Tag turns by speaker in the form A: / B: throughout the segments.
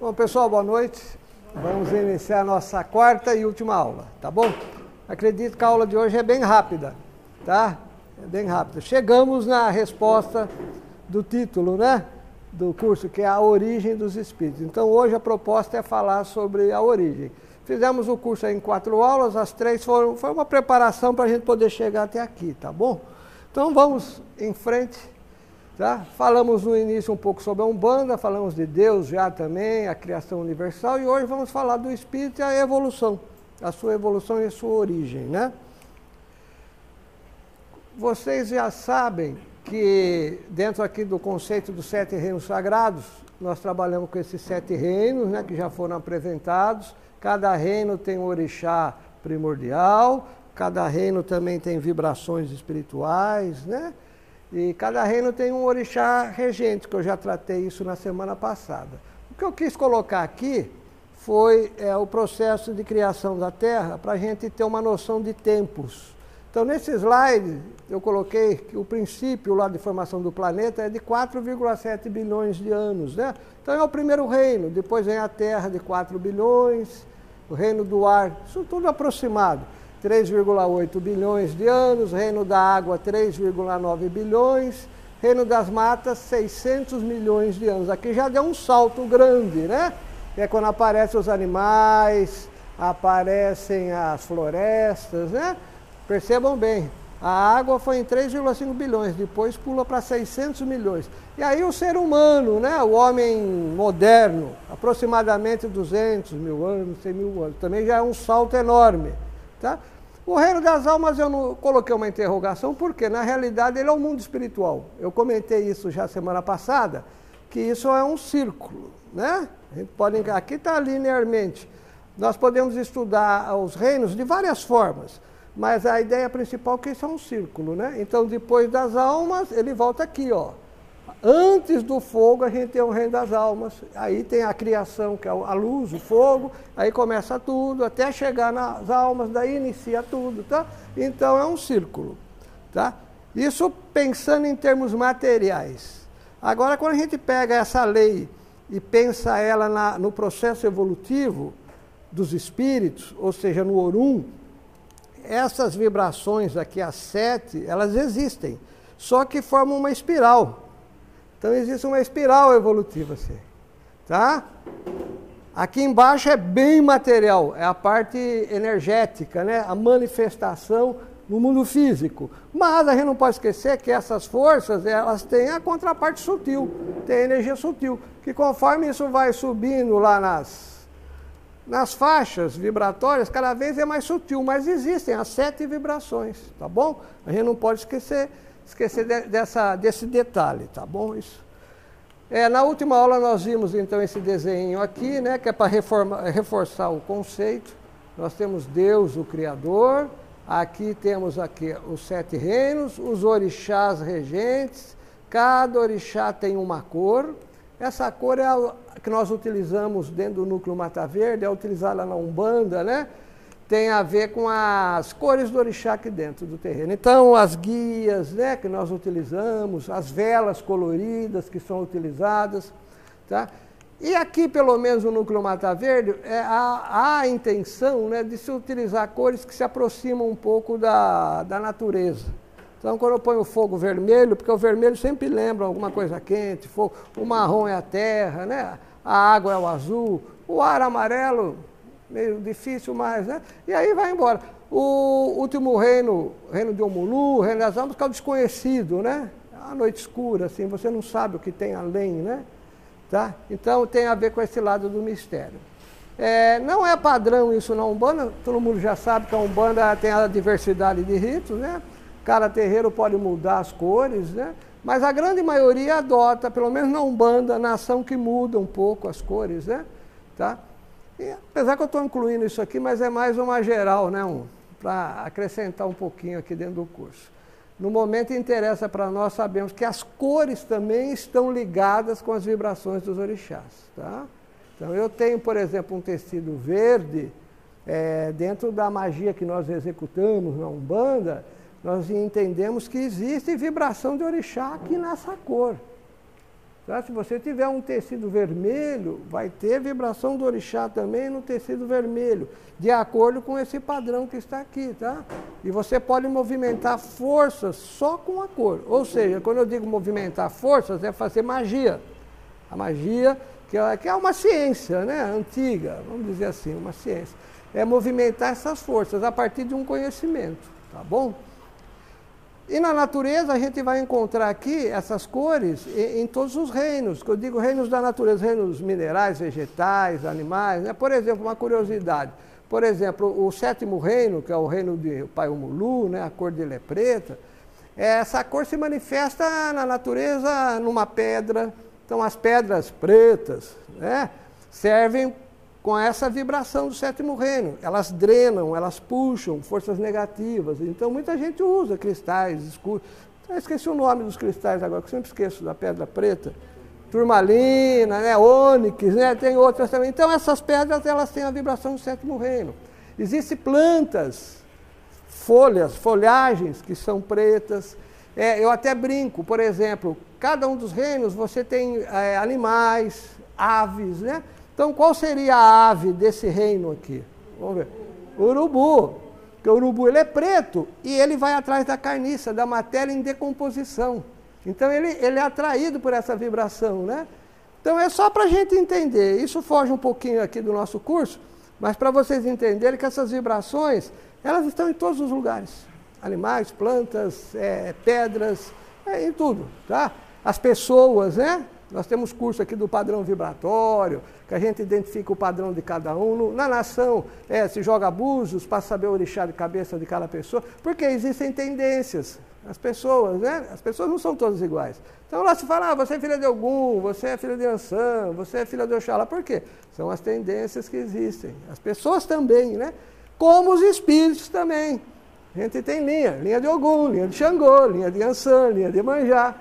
A: Bom, pessoal, boa noite. Vamos iniciar a nossa quarta e última aula, tá bom? Acredito que a aula de hoje é bem rápida, tá? É bem rápida. Chegamos na resposta do título, né? Do curso, que é a origem dos espíritos. Então, hoje a proposta é falar sobre a origem. Fizemos o curso aí em 4 aulas, as 3 foi uma preparação para a gente poder chegar até aqui, tá bom? Então, vamos em frente. Tá? Falamos no início um pouco sobre a Umbanda, falamos de Deus já também, a criação universal, e hoje vamos falar do espírito e a evolução, a sua evolução e a sua origem, né? Vocês já sabem que dentro aqui do conceito dos 7 reinos sagrados, nós trabalhamos com esses 7 reinos, né, que já foram apresentados. Cada reino tem um orixá primordial, cada reino também tem vibrações espirituais, né? E cada reino tem um orixá regente, que eu já tratei isso na semana passada. O que eu quis colocar aqui foi o processo de criação da Terra, para a gente ter uma noção de tempos. Então, nesse slide, eu coloquei que o princípio lá de formação do planeta é de 4,7 bilhões de anos, né? Então, é o primeiro reino, depois vem a Terra de 4 bilhões, o reino do ar, isso tudo aproximado. 3,8 bilhões de anos, reino da água 3,9 bilhões, reino das matas 600 milhões de anos. Aqui já deu um salto grande, né? Que é quando aparecem os animais, aparecem as florestas, né? Percebam bem, a água foi em 3,5 bilhões, depois pula para 600 milhões. E aí o ser humano, né? O homem moderno, aproximadamente 200 mil anos, 100 mil anos, também já é um salto enorme, tá? O reino das almas eu não coloquei uma interrogação, porque na realidade ele é um mundo espiritual. Eu comentei isso já semana passada, que isso é um círculo, né? A gente pode, aqui está linearmente. Nós podemos estudar os reinos de várias formas, mas a ideia principal é que isso é um círculo, né? Então, depois das almas, ele volta aqui, ó. Antes do fogo, a gente tem o reino das almas, aí tem a criação, que é a luz, o fogo, aí começa tudo, até chegar nas almas, daí inicia tudo, tá? Então, é um círculo, tá? Isso pensando em termos materiais. Agora, quando a gente pega essa lei e pensa ela no processo evolutivo dos espíritos, ou seja, no Orum, essas vibrações aqui, as 7, elas existem, só que formam uma espiral. Então, existe uma espiral evolutiva, assim, tá? Aqui embaixo é bem material, é a parte energética, né? A manifestação no mundo físico. Mas a gente não pode esquecer que essas forças, elas têm a contraparte sutil, tem a energia sutil, que conforme isso vai subindo lá nas faixas vibratórias, cada vez é mais sutil, mas existem as 7 vibrações, tá bom? A gente não pode esquecer desse detalhe, tá bom? Isso. Na última aula nós vimos então esse desenho aqui, né, que é para reforçar o conceito. Nós temos Deus, o Criador, aqui temos os 7 reinos, os orixás regentes, cada orixá tem uma cor. Essa cor é a que nós utilizamos dentro do núcleo Mata Verde, é utilizada na Umbanda, né? Tem a ver com as cores do orixá aqui dentro do terreno. Então, as guias, né, que nós utilizamos, as velas coloridas que são utilizadas, tá? E aqui, pelo menos no núcleo Mata Verde, há a intenção, né, de se utilizar cores que se aproximam um pouco da natureza. Então, quando eu ponho o fogo vermelho, porque o vermelho sempre lembra alguma coisa quente, fogo, o marrom é a terra, né? A água é o azul, o ar amarelo, meio difícil mais, né? E aí vai embora. O último reino, o reino de Omulu, o reino das almas, que é o desconhecido, né? A noite escura, assim, você não sabe o que tem além, né? Tá? Então tem a ver com esse lado do mistério. Não é padrão isso na Umbanda, todo mundo já sabe que a Umbanda tem a diversidade de ritos, né? Cada terreiro pode mudar as cores, né? Mas a grande maioria adota, pelo menos na Umbanda, na ação que muda um pouco as cores, né? Tá? E, apesar que eu estou incluindo isso aqui, mas é mais uma geral, né? Para acrescentar um pouquinho aqui dentro do curso. No momento interessa para nós sabermos que as cores também estão ligadas com as vibrações dos orixás, tá? Então eu tenho, por exemplo, um tecido verde, dentro da magia que nós executamos na Umbanda, nós entendemos que existe vibração de orixá aqui nessa cor. Tá? Se você tiver um tecido vermelho, vai ter vibração do orixá também no tecido vermelho, de acordo com esse padrão que está aqui, tá? E você pode movimentar forças só com a cor. Ou seja, quando eu digo movimentar forças, é fazer magia. A magia, que é uma ciência, né? Antiga, vamos dizer assim, uma ciência. É movimentar essas forças a partir de um conhecimento, tá bom? E na natureza a gente vai encontrar aqui essas cores em todos os reinos, que eu digo reinos da natureza, reinos minerais, vegetais, animais, né? Por exemplo, uma curiosidade, por exemplo, o 7º reino, que é o reino de Paiumulu, né? A cor dele é preta, essa cor se manifesta na natureza numa pedra. Então as pedras pretas, né? Servem com essa vibração do 7º reino. Elas drenam, elas puxam forças negativas. Então muita gente usa cristais escuros. Eu esqueci o nome dos cristais agora, que eu sempre esqueço da pedra preta. Turmalina, né? Ônix, né? Tem outras também. Então essas pedras, elas têm a vibração do 7º reino. Existem plantas, folhagens que são pretas. Eu até brinco, por exemplo, cada um dos reinos você tem animais, aves, né? Então, qual seria a ave desse reino aqui? Vamos ver. Urubu. Porque o urubu ele é preto e ele vai atrás da carniça, da matéria em decomposição. Então, ele é atraído por essa vibração, né? Então, é só para a gente entender. Isso foge um pouquinho aqui do nosso curso, mas para vocês entenderem que essas vibrações, elas estão em todos os lugares. Animais, plantas, pedras, em tudo, tá? As pessoas, né? Nós temos curso aqui do padrão vibratório, que a gente identifica o padrão de cada um. Na nação, se joga búzios para saber o orixá de cabeça de cada pessoa, porque existem tendências. As pessoas, né? As pessoas não são todas iguais. Então lá se fala, você é filha de Ogum, você é filha de Ansã, você é filha de Oxalá. Por quê? São as tendências que existem. As pessoas também, né? Como os espíritos também. A gente tem linha de Ogum, linha de Xangô, linha de Ansã, linha de Manjá.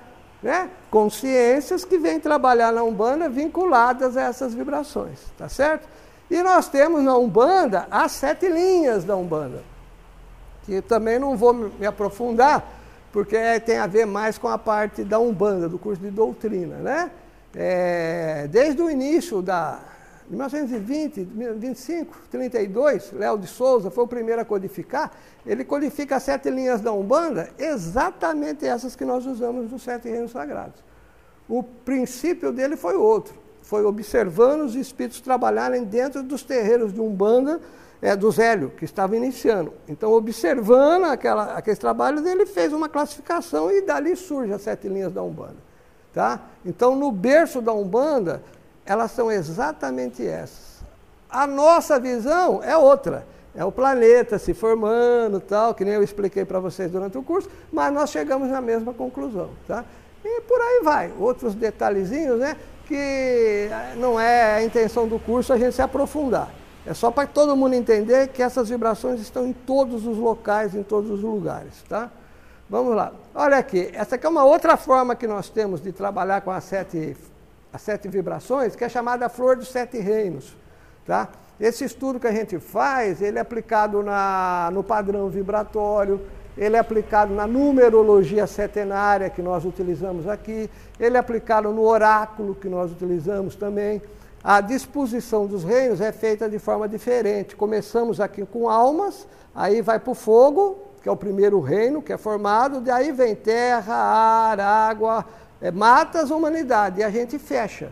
A: Né? Consciências que vêm trabalhar na Umbanda vinculadas a essas vibrações, tá certo? E nós temos na Umbanda as 7 linhas da Umbanda, que também não vou me aprofundar, porque tem a ver mais com a parte da Umbanda, do curso de doutrina, né? Desde o início da 1920, 25, 32, Léo de Souza foi o primeiro a codificar. Ele codifica as 7 linhas da Umbanda, exatamente essas que nós usamos nos 7 reinos sagrados. O princípio dele foi outro, foi observando os espíritos trabalharem dentro dos terreiros de Umbanda, do Zélio, que estava iniciando. Então, observando aquele trabalho dele, fez uma classificação e dali surgem as 7 linhas da Umbanda. Tá? Então, no berço da Umbanda, elas são exatamente essas. A nossa visão é outra. É o planeta se formando, tal, que nem eu expliquei para vocês durante o curso, mas nós chegamos na mesma conclusão. Tá? E por aí vai. Outros detalhezinhos, né, que não é a intenção do curso a gente se aprofundar. É só para todo mundo entender que essas vibrações estão em todos os locais, em todos os lugares. Tá? Vamos lá. Olha aqui, essa aqui é uma outra forma que nós temos de trabalhar com as 7 vibrações, que é chamada Flor dos 7 Reinos. Tá? Esse estudo que a gente faz, ele é aplicado no padrão vibratório, ele é aplicado na numerologia setenária que nós utilizamos aqui, ele é aplicado no oráculo que nós utilizamos também. A disposição dos reinos é feita de forma diferente. Começamos aqui com almas, aí vai para o fogo, que é o primeiro reino que é formado, daí vem terra, ar, água, matas, humanidade, e a gente fecha.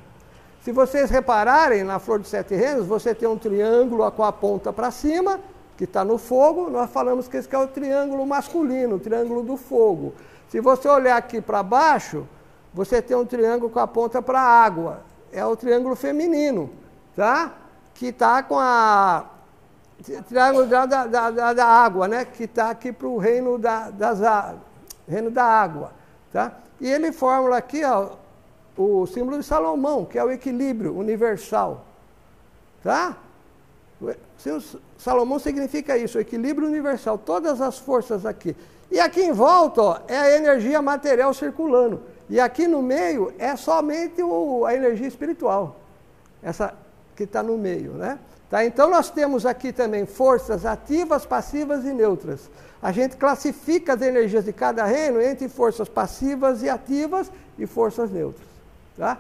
A: Se vocês repararem, na Flor dos 7 Reinos, você tem um triângulo com a ponta para cima, que está no fogo. Nós falamos que esse aqui é o triângulo masculino, o triângulo do fogo. Se você olhar aqui para baixo, você tem um triângulo com a ponta para a água. É o triângulo feminino, tá? Que está com a... triângulo da água, né? Que está aqui para o reino reino da água, tá? E ele forma aqui, ó, o símbolo de Salomão, que é o equilíbrio universal. Tá? Salomão significa isso, o equilíbrio universal, todas as forças aqui. E aqui em volta, ó, é a energia material circulando. E aqui no meio é somente a energia espiritual. Essa que está no meio, né? Tá? Então nós temos aqui também forças ativas, passivas e neutras. A gente classifica as energias de cada reino entre forças passivas e ativas e forças neutras. tá?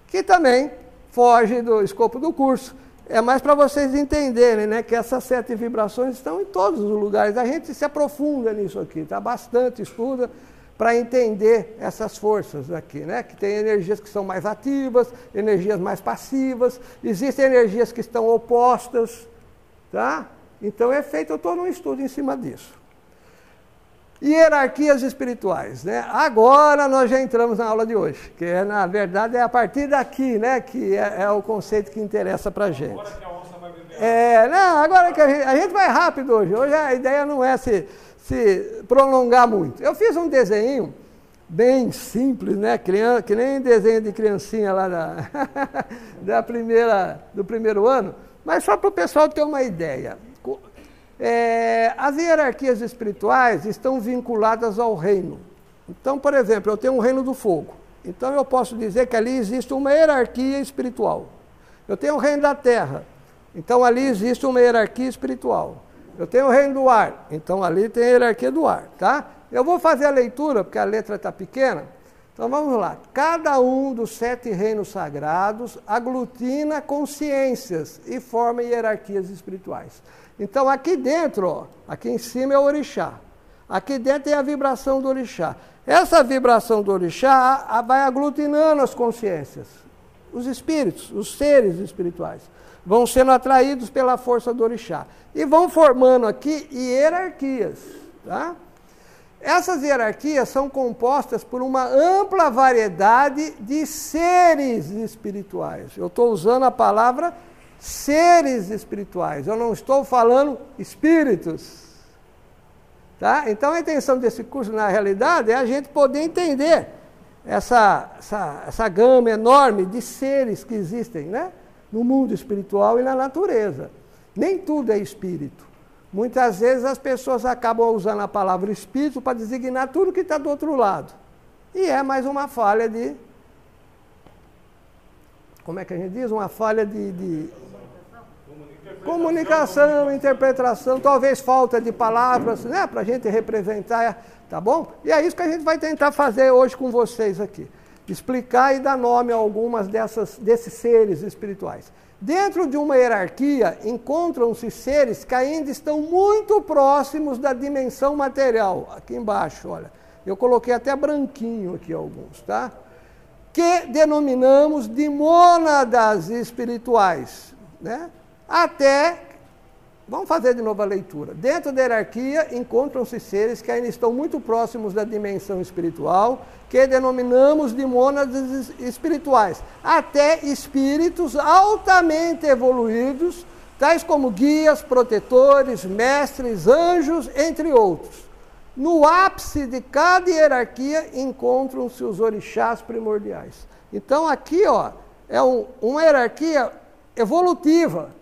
A: Que também foge do escopo do curso. É mais para vocês entenderem, né, que essas 7 vibrações estão em todos os lugares. A gente se aprofunda nisso aqui, tá? Bastante estuda para entender essas forças aqui, né? Que tem energias que são mais ativas, energias mais passivas, existem energias que estão opostas, tá? Então é feito todo um estudo em cima disso. Hierarquias espirituais, né? Agora nós já entramos na aula de hoje, que na verdade é a partir daqui, né, que é o conceito que interessa para a gente. Agora que a onça vai beber. Não, agora que a gente vai rápido hoje. Hoje a ideia não é se prolongar muito. Eu fiz um desenho bem simples, né, que nem desenho de criancinha lá do primeiro ano, mas só para o pessoal ter uma ideia. As hierarquias espirituais estão vinculadas ao reino. Então, por exemplo, eu tenho um reino do fogo. Então, eu posso dizer que ali existe uma hierarquia espiritual. Eu tenho o reino da terra. Então, ali existe uma hierarquia espiritual. Eu tenho o reino do ar. Então, ali tem a hierarquia do ar, tá? Eu vou fazer a leitura, porque a letra está pequena. Então, vamos lá. Cada um dos 7 reinos sagrados aglutina consciências e forma hierarquias espirituais. Então, aqui dentro, ó, aqui em cima é o orixá. Aqui dentro tem a vibração do orixá. Essa vibração do orixá vai aglutinando as consciências. Os espíritos, os seres espirituais, vão sendo atraídos pela força do orixá. E vão formando aqui hierarquias, tá? Essas hierarquias são compostas por uma ampla variedade de seres espirituais. Eu estou usando a palavra seres espirituais, eu não estou falando espíritos. Tá? Então a intenção desse curso, na realidade, é a gente poder entender essa gama enorme de seres que existem, né, no mundo espiritual e na natureza. Nem tudo é espírito. Muitas vezes as pessoas acabam usando a palavra espírito para designar tudo que está do outro lado. E é mais uma falha de... Como é que a gente diz? Uma falha de comunicação, interpretação, talvez falta de palavras, né, para a gente representar, tá bom? E é isso que a gente vai tentar fazer hoje com vocês aqui. Explicar e dar nome a algumas desses seres espirituais. Dentro de uma hierarquia, encontram-se seres que ainda estão muito próximos da dimensão material. Aqui embaixo, olha, eu coloquei até branquinho aqui alguns, tá? Que denominamos de mônadas espirituais, né? Vamos fazer de novo a leitura. Dentro da hierarquia, encontram-se seres que ainda estão muito próximos da dimensão espiritual, que denominamos de mônadas espirituais, até espíritos altamente evoluídos, tais como guias, protetores, mestres, anjos, entre outros. No ápice de cada hierarquia, encontram-se os orixás primordiais. Então, aqui, ó, é uma hierarquia evolutiva.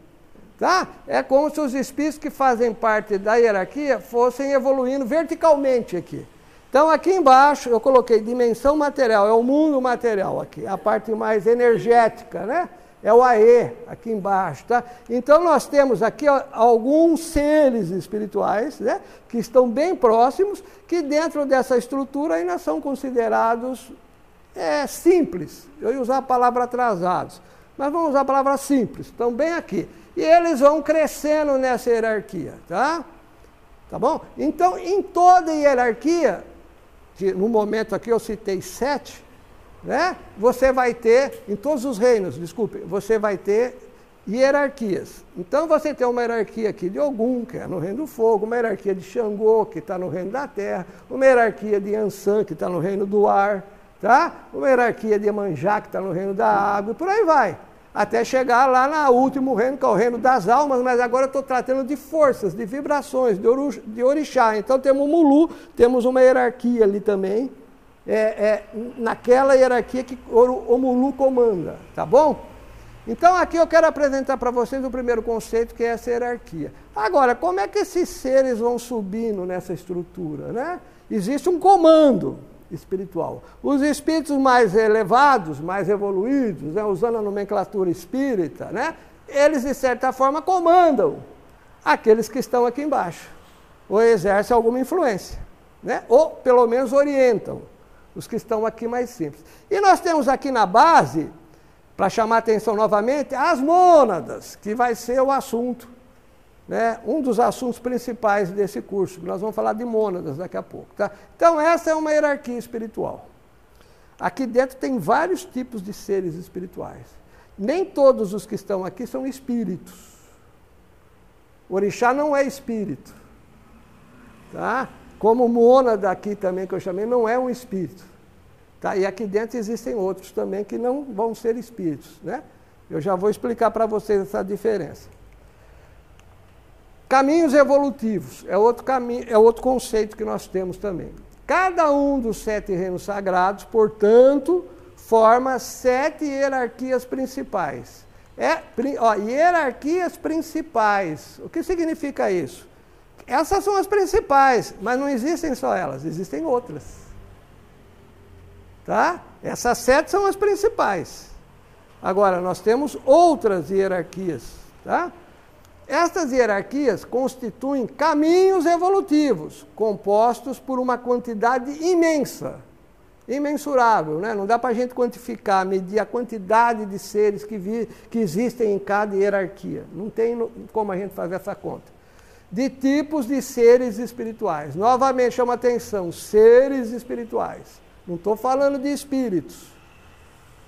A: Tá? É como se os espíritos que fazem parte da hierarquia fossem evoluindo verticalmente aqui. Então, aqui embaixo, eu coloquei dimensão material, é o mundo material aqui, a parte mais energética, né? É o AE, aqui embaixo, tá? Então, nós temos aqui ó, alguns seres espirituais, né? Que estão bem próximos, que dentro dessa estrutura ainda são considerados simples. Eu ia usar a palavra atrasados, mas vamos usar a palavra simples, estão bem aqui. E eles vão crescendo nessa hierarquia, tá? Tá bom? Então, em toda hierarquia, que no momento aqui eu citei 7, né? Você vai ter, em todos os reinos, desculpe, você vai ter hierarquias. Então, você tem uma hierarquia aqui de Ogum, que é no reino do fogo, uma hierarquia de Xangô, que está no reino da terra, uma hierarquia de Ansan, que está no reino do ar, tá? Uma hierarquia de Iemanjá, que está no reino da água, e por aí vai. Até chegar lá no último reino, que é o reino das almas, mas agora eu estou tratando de forças, de vibrações, de orixá. Então temos o Mulu, temos uma hierarquia ali também, naquela hierarquia que o Mulu comanda, tá bom? Então aqui eu quero apresentar para vocês o primeiro conceito, que é essa hierarquia. Agora, como é que esses seres vão subindo nessa estrutura, né? Existe um comando espiritual. Os espíritos mais elevados, mais evoluídos, né, usando a nomenclatura espírita, né, eles de certa forma comandam aqueles que estão aqui embaixo, ou exercem alguma influência, né, ou pelo menos orientam. Os que estão aqui mais simples. E nós temos aqui na base, para chamar a atenção novamente, as mônadas, que vai ser o assunto, né? Um dos assuntos principais desse curso. Nós vamos falar de mônadas daqui a pouco. Tá? Então, essa é uma hierarquia espiritual. Aqui dentro tem vários tipos de seres espirituais. Nem todos os que estão aqui são espíritos. O orixá não é espírito. Tá? Como o mônada aqui também, que eu chamei, não é um espírito. Tá? E aqui dentro existem outros também que não vão ser espíritos. Né? Eu já vou explicar para vocês essa diferença. Caminhos evolutivos é outro conceito que nós temos também. Cada um dos 7 reinos sagrados, portanto, forma 7 hierarquias principais. Hierarquias principais. O que significa isso? Essas são as principais, mas não existem só elas, existem outras. Tá? Essas 7 são as principais. Agora, nós temos outras hierarquias. Tá? Estas hierarquias constituem caminhos evolutivos, compostos por uma quantidade imensa, imensurável, né? Não dá para a gente quantificar, medir a quantidade de seres que existem em cada hierarquia. Não tem como a gente fazer essa conta. De tipos de seres espirituais. Novamente, chama atenção, seres espirituais. Não estou falando de espíritos,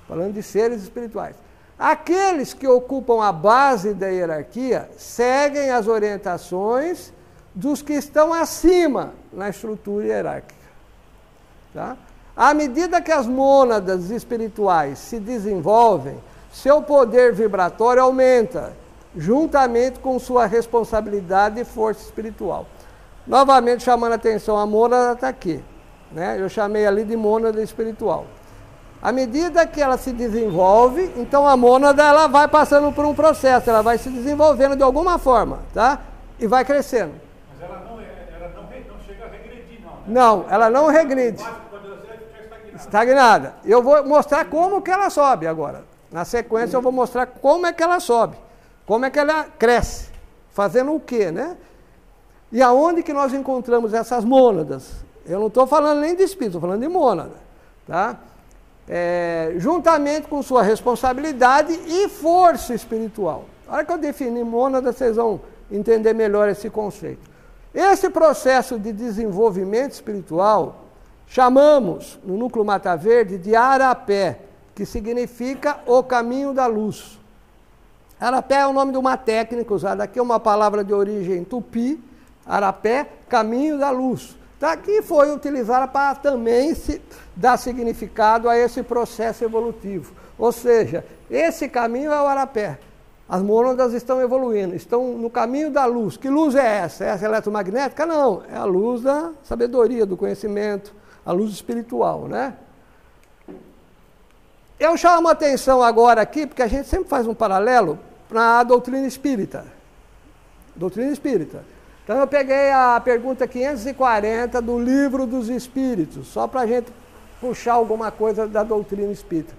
A: falando de seres espirituais. Aqueles que ocupam a base da hierarquia seguem as orientações dos que estão acima na estrutura hierárquica. Tá? À medida que as mônadas espirituais se desenvolvem, seu poder vibratório aumenta, juntamente com sua responsabilidade e força espiritual. Novamente chamando a atenção, a mônada está aqui. Né? Eu chamei ali de mônada espiritual. À medida que ela se desenvolve, então a mônada ela vai passando por um processo, ela vai se desenvolvendo de alguma forma, tá? E vai crescendo.
B: Mas ela não chega a regredir, não, né?
A: Não, ela não regride. Estagnada. Eu vou mostrar como que ela sobe agora. Na sequência eu vou mostrar como é que ela sobe, como é que ela cresce, fazendo o quê, né? E aonde que nós encontramos essas mônadas? Eu não estou falando nem de espírito, estou falando de mônada, tá? Juntamente com sua responsabilidade e força espiritual. A hora que eu definir mônada, vocês vão entender melhor esse conceito. Esse processo de desenvolvimento espiritual, chamamos, no núcleo Mata Verde, de Arapé, que significa o caminho da luz. Arapé é o nome de uma técnica usada aqui, é uma palavra de origem tupi, Arapé, caminho da luz. Tá? Que foi utilizada para também dar significado a esse processo evolutivo. Ou seja, esse caminho é o Arapé. As mônadas estão evoluindo, estão no caminho da luz. Que luz é essa? É essa eletromagnética? Não, é a luz da sabedoria, do conhecimento, a luz espiritual, né? Eu chamo a atenção agora aqui, porque a gente sempre faz um paralelo para a doutrina espírita. Doutrina espírita. Então eu peguei a pergunta 540 do Livro dos Espíritos, só para a gente puxar alguma coisa da doutrina espírita.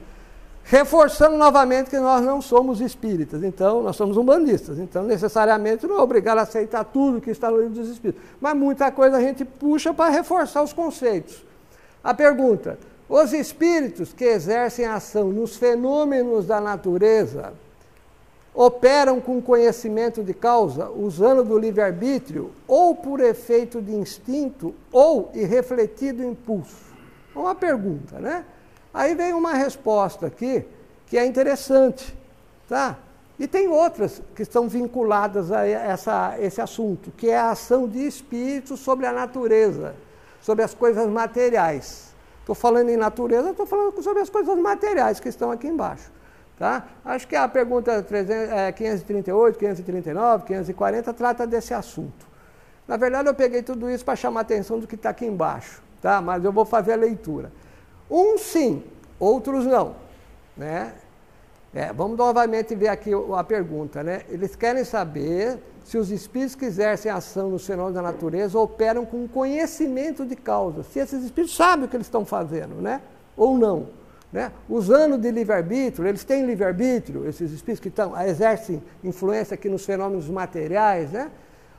A: Reforçando novamente que nós não somos espíritas, então nós somos umbandistas, então necessariamente não é obrigado a aceitar tudo que está no Livro dos Espíritos. Mas muita coisa a gente puxa para reforçar os conceitos. A pergunta: os espíritos que exercem ação nos fenômenos da natureza operam com conhecimento de causa, usando do livre-arbítrio, ou por efeito de instinto, ou irrefletido impulso? Uma pergunta, né? Aí vem uma resposta aqui, que é interessante, tá? E tem outras que estão vinculadas a esse assunto, que é a ação de espíritos sobre a natureza, sobre as coisas materiais. Estou falando em natureza, estou falando sobre as coisas materiais que estão aqui embaixo. Tá? Acho que a pergunta 538, 539, 540 trata desse assunto. Na verdade, eu peguei tudo isso para chamar a atenção do que está aqui embaixo, tá? Mas eu vou fazer a leitura. Uns sim, outros não. Né? Vamos novamente ver aqui a pergunta. Né? Eles querem saber se os espíritos que exercem ação nos fenômenos da natureza operam com conhecimento de causa, se esses espíritos sabem o que eles estão fazendo, né? Ou não. Né? Usando de livre-arbítrio, eles têm livre-arbítrio, esses espíritos que exercem influência aqui nos fenômenos materiais, né?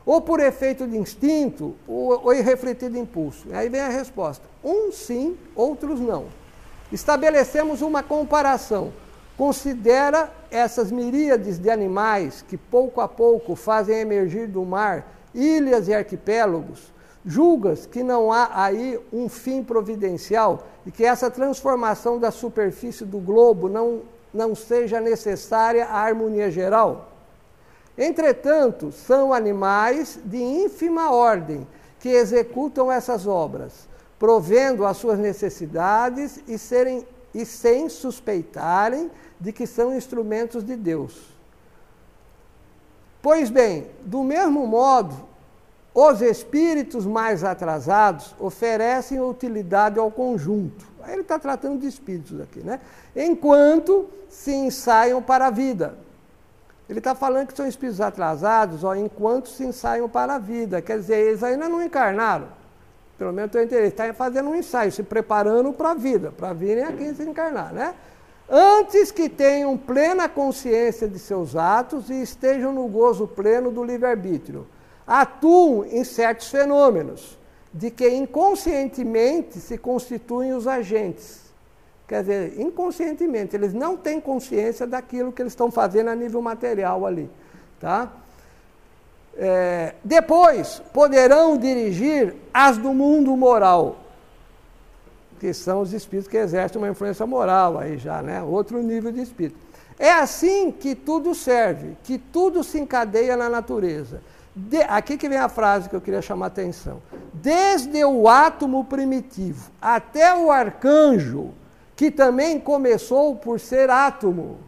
A: ou por efeito de instinto, ou irrefletido impulso? Aí vem a resposta. Uns sim, outros não. Estabelecemos uma comparação. Considera essas miríades de animais que pouco a pouco fazem emergir do mar ilhas e arquipélagos. Julgas que não há aí um fim providencial e que essa transformação da superfície do globo não seja necessária à harmonia geral? Entretanto, são animais de ínfima ordem que executam essas obras, provendo as suas necessidades e sem suspeitarem de que são instrumentos de Deus. Pois bem, do mesmo modo, os espíritos mais atrasados oferecem utilidade ao conjunto. Aí ele está tratando de espíritos aqui, né? Enquanto se ensaiam para a vida. Ele está falando que são espíritos atrasados, enquanto se ensaiam para a vida. Quer dizer, eles ainda não encarnaram. Pelo menos eu entendi. Eles estão fazendo um ensaio, se preparando para a vida, para virem aqui se encarnar, né? Antes que tenham plena consciência de seus atos e estejam no gozo pleno do livre-arbítrio. Atuam em certos fenômenos, de que inconscientemente se constituem os agentes. Quer dizer, inconscientemente, eles não têm consciência daquilo que eles estão fazendo a nível material ali. Tá? Depois, poderão dirigir as do mundo moral, que são os espíritos que exercem uma influência moral, aí já, né? Outro nível de espírito. É assim que tudo serve, que tudo se encadeia na natureza. Aqui que vem a frase que eu queria chamar a atenção. Desde o átomo primitivo até o arcanjo, que também começou por ser átomo.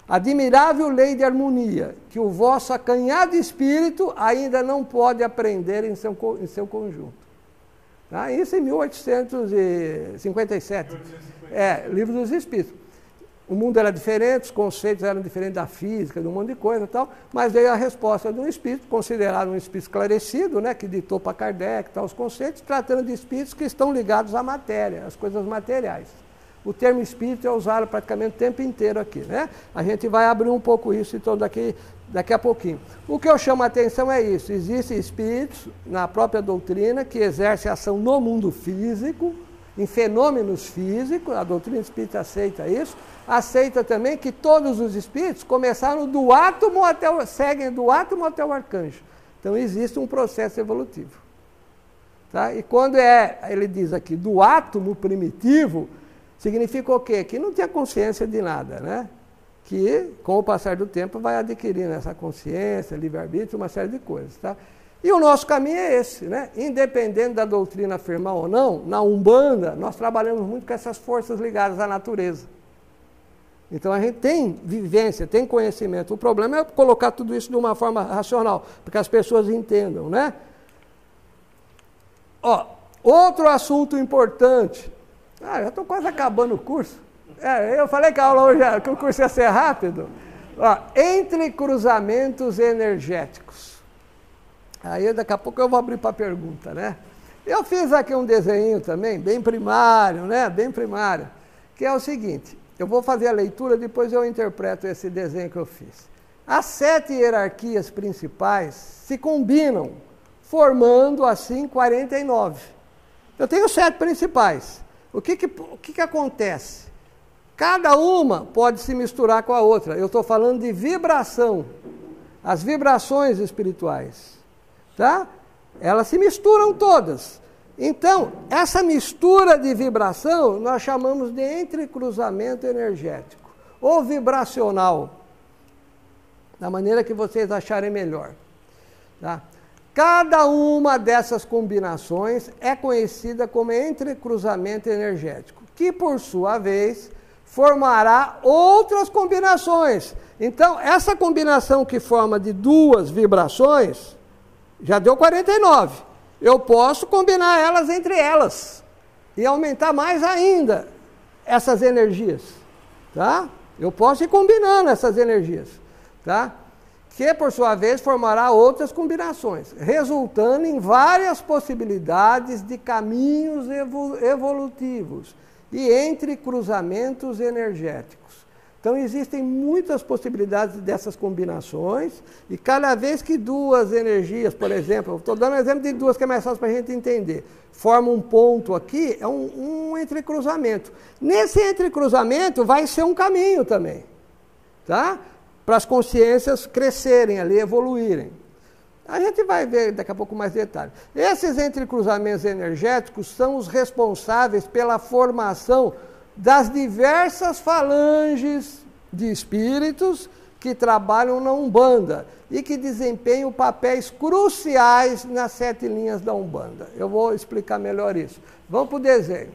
A: Admirável lei de harmonia, que o vosso acanhado espírito ainda não pode aprender em seu conjunto. Tá? Isso em 1857. Livro dos Espíritos. O mundo era diferente, os conceitos eram diferentes da física, de um monte de coisa e tal, mas veio a resposta de um espírito, considerado um espírito esclarecido, né, que ditou para Kardec tal, os conceitos, tratando de espíritos que estão ligados à matéria, às coisas materiais. O termo espírito é usado praticamente o tempo inteiro aqui, né? A gente vai abrir um pouco isso então daqui a pouquinho. O que eu chamo a atenção é isso: existem espíritos na própria doutrina que exercem ação no mundo físico, em fenômenos físicos, a doutrina espírita aceita isso, aceita também que todos os espíritos começaram do átomo seguem do átomo até o arcanjo. Então existe um processo evolutivo. Tá? E quando ele diz aqui do átomo primitivo, significa o quê? Que não tinha consciência de nada, né? Que com o passar do tempo vai adquirindo essa consciência, livre-arbítrio, uma série de coisas, tá? E o nosso caminho é esse, né? Independente da doutrina afirmar ou não, na Umbanda nós trabalhamos muito com essas forças ligadas à natureza. Então a gente tem vivência, tem conhecimento. O problema é colocar tudo isso de uma forma racional, para que as pessoas entendam, né? Outro assunto importante. Já estou quase acabando o curso. Eu falei que a aula hoje, que o curso ia ser rápido. Entre cruzamentos energéticos. Aí daqui a pouco eu vou abrir para pergunta, né? Eu fiz aqui um desenho também, bem primário, né? Bem primário, que é o seguinte: eu vou fazer a leitura, depois eu interpreto esse desenho que eu fiz. As 7 hierarquias principais se combinam, formando assim 49. Eu tenho 7 principais. O que acontece? Cada uma pode se misturar com a outra. Eu estou falando de vibração, as vibrações espirituais. Tá? Elas se misturam todas. Então, essa mistura de vibração nós chamamos de entrecruzamento energético ou vibracional, da maneira que vocês acharem melhor. Tá? Cada uma dessas combinações é conhecida como entrecruzamento energético, que por sua vez formará outras combinações. Então, essa combinação que forma de 2 vibrações já deu 49. Eu posso combinar elas entre elas e aumentar mais ainda essas energias, tá? Eu posso ir combinando essas energias, tá? Que por sua vez formará outras combinações, resultando em várias possibilidades de caminhos evolutivos e entre cruzamentos energéticos. Então, existem muitas possibilidades dessas combinações, e cada vez que duas energias, por exemplo, estou dando um exemplo de duas que é mais fácil para a gente entender, formam um ponto aqui, é um entrecruzamento. Nesse entrecruzamento vai ser um caminho também, tá? Para as consciências crescerem ali, evoluírem. A gente vai ver daqui a pouco mais detalhes. Esses entrecruzamentos energéticos são os responsáveis pela formação das diversas falanges de espíritos que trabalham na Umbanda e que desempenham papéis cruciais nas 7 linhas da Umbanda. Eu vou explicar melhor isso. Vamos para o desenho.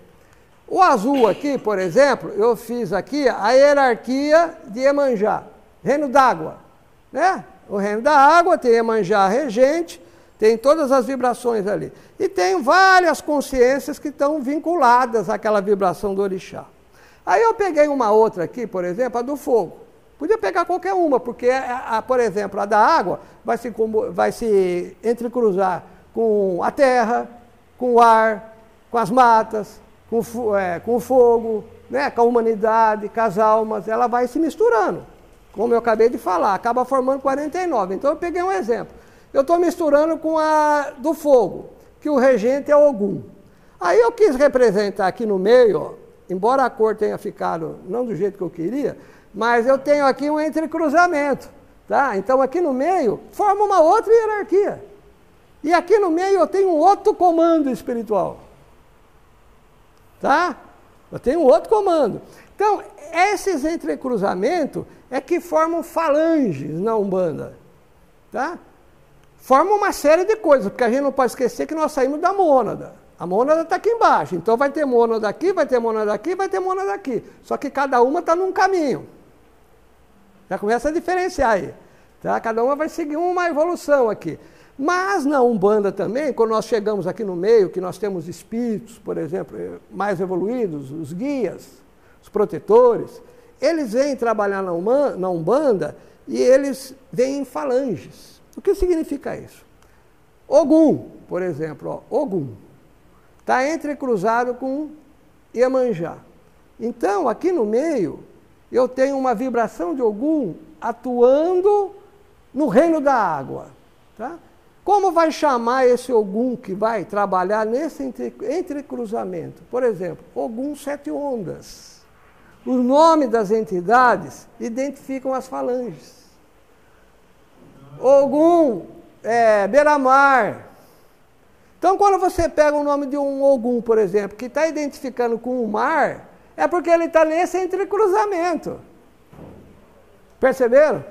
A: O azul aqui, por exemplo, eu fiz aqui a hierarquia de Iemanjá, reino d'água, né? O reino da água tem Iemanjá regente, tem todas as vibrações ali. E tem várias consciências que estão vinculadas àquela vibração do orixá. Aí eu peguei uma outra aqui, por exemplo, a do fogo. Podia pegar qualquer uma, porque, por exemplo, a da água vai se entrecruzar com a terra, com o ar, com as matas, com o fogo, né, com a humanidade, com as almas. Ela vai se misturando, como eu acabei de falar, acaba formando 49. Então eu peguei um exemplo. Eu estou misturando com a do fogo, que o regente é Ogum. Aí eu quis representar aqui no meio, ó, embora a cor tenha ficado não do jeito que eu queria, mas eu tenho aqui um entrecruzamento, tá? Então aqui no meio forma uma outra hierarquia. E aqui no meio eu tenho um outro comando espiritual. Tá? Eu tenho um outro comando. Então, esses entrecruzamentos é que formam falanges na Umbanda. Tá? Formam uma série de coisas, porque a gente não pode esquecer que nós saímos da mônada. A mônada está aqui embaixo, então vai ter mônada aqui, vai ter mônada aqui, vai ter mônada aqui. Só que cada uma está num caminho. Já começa a diferenciar aí. Tá? Cada uma vai seguir uma evolução aqui. Mas na Umbanda também, quando nós chegamos aqui no meio, que nós temos espíritos, por exemplo, mais evoluídos, os guias, os protetores, eles vêm trabalhar na Umbanda e eles vêm em falanges. O que significa isso? Ogum, por exemplo, ó, Ogum, está entrecruzado com Iemanjá. Então, aqui no meio, eu tenho uma vibração de Ogum atuando no reino da água. Tá? Como vai chamar esse Ogum que vai trabalhar nesse entrecruzamento? Por exemplo, Ogum 7 ondas. O nome das entidades identificam as falanges. Ogum beira-mar. Então, quando você pega o nome de um Ogum, por exemplo, que está identificando com o mar, é porque ele está nesse entrecruzamento. Perceberam?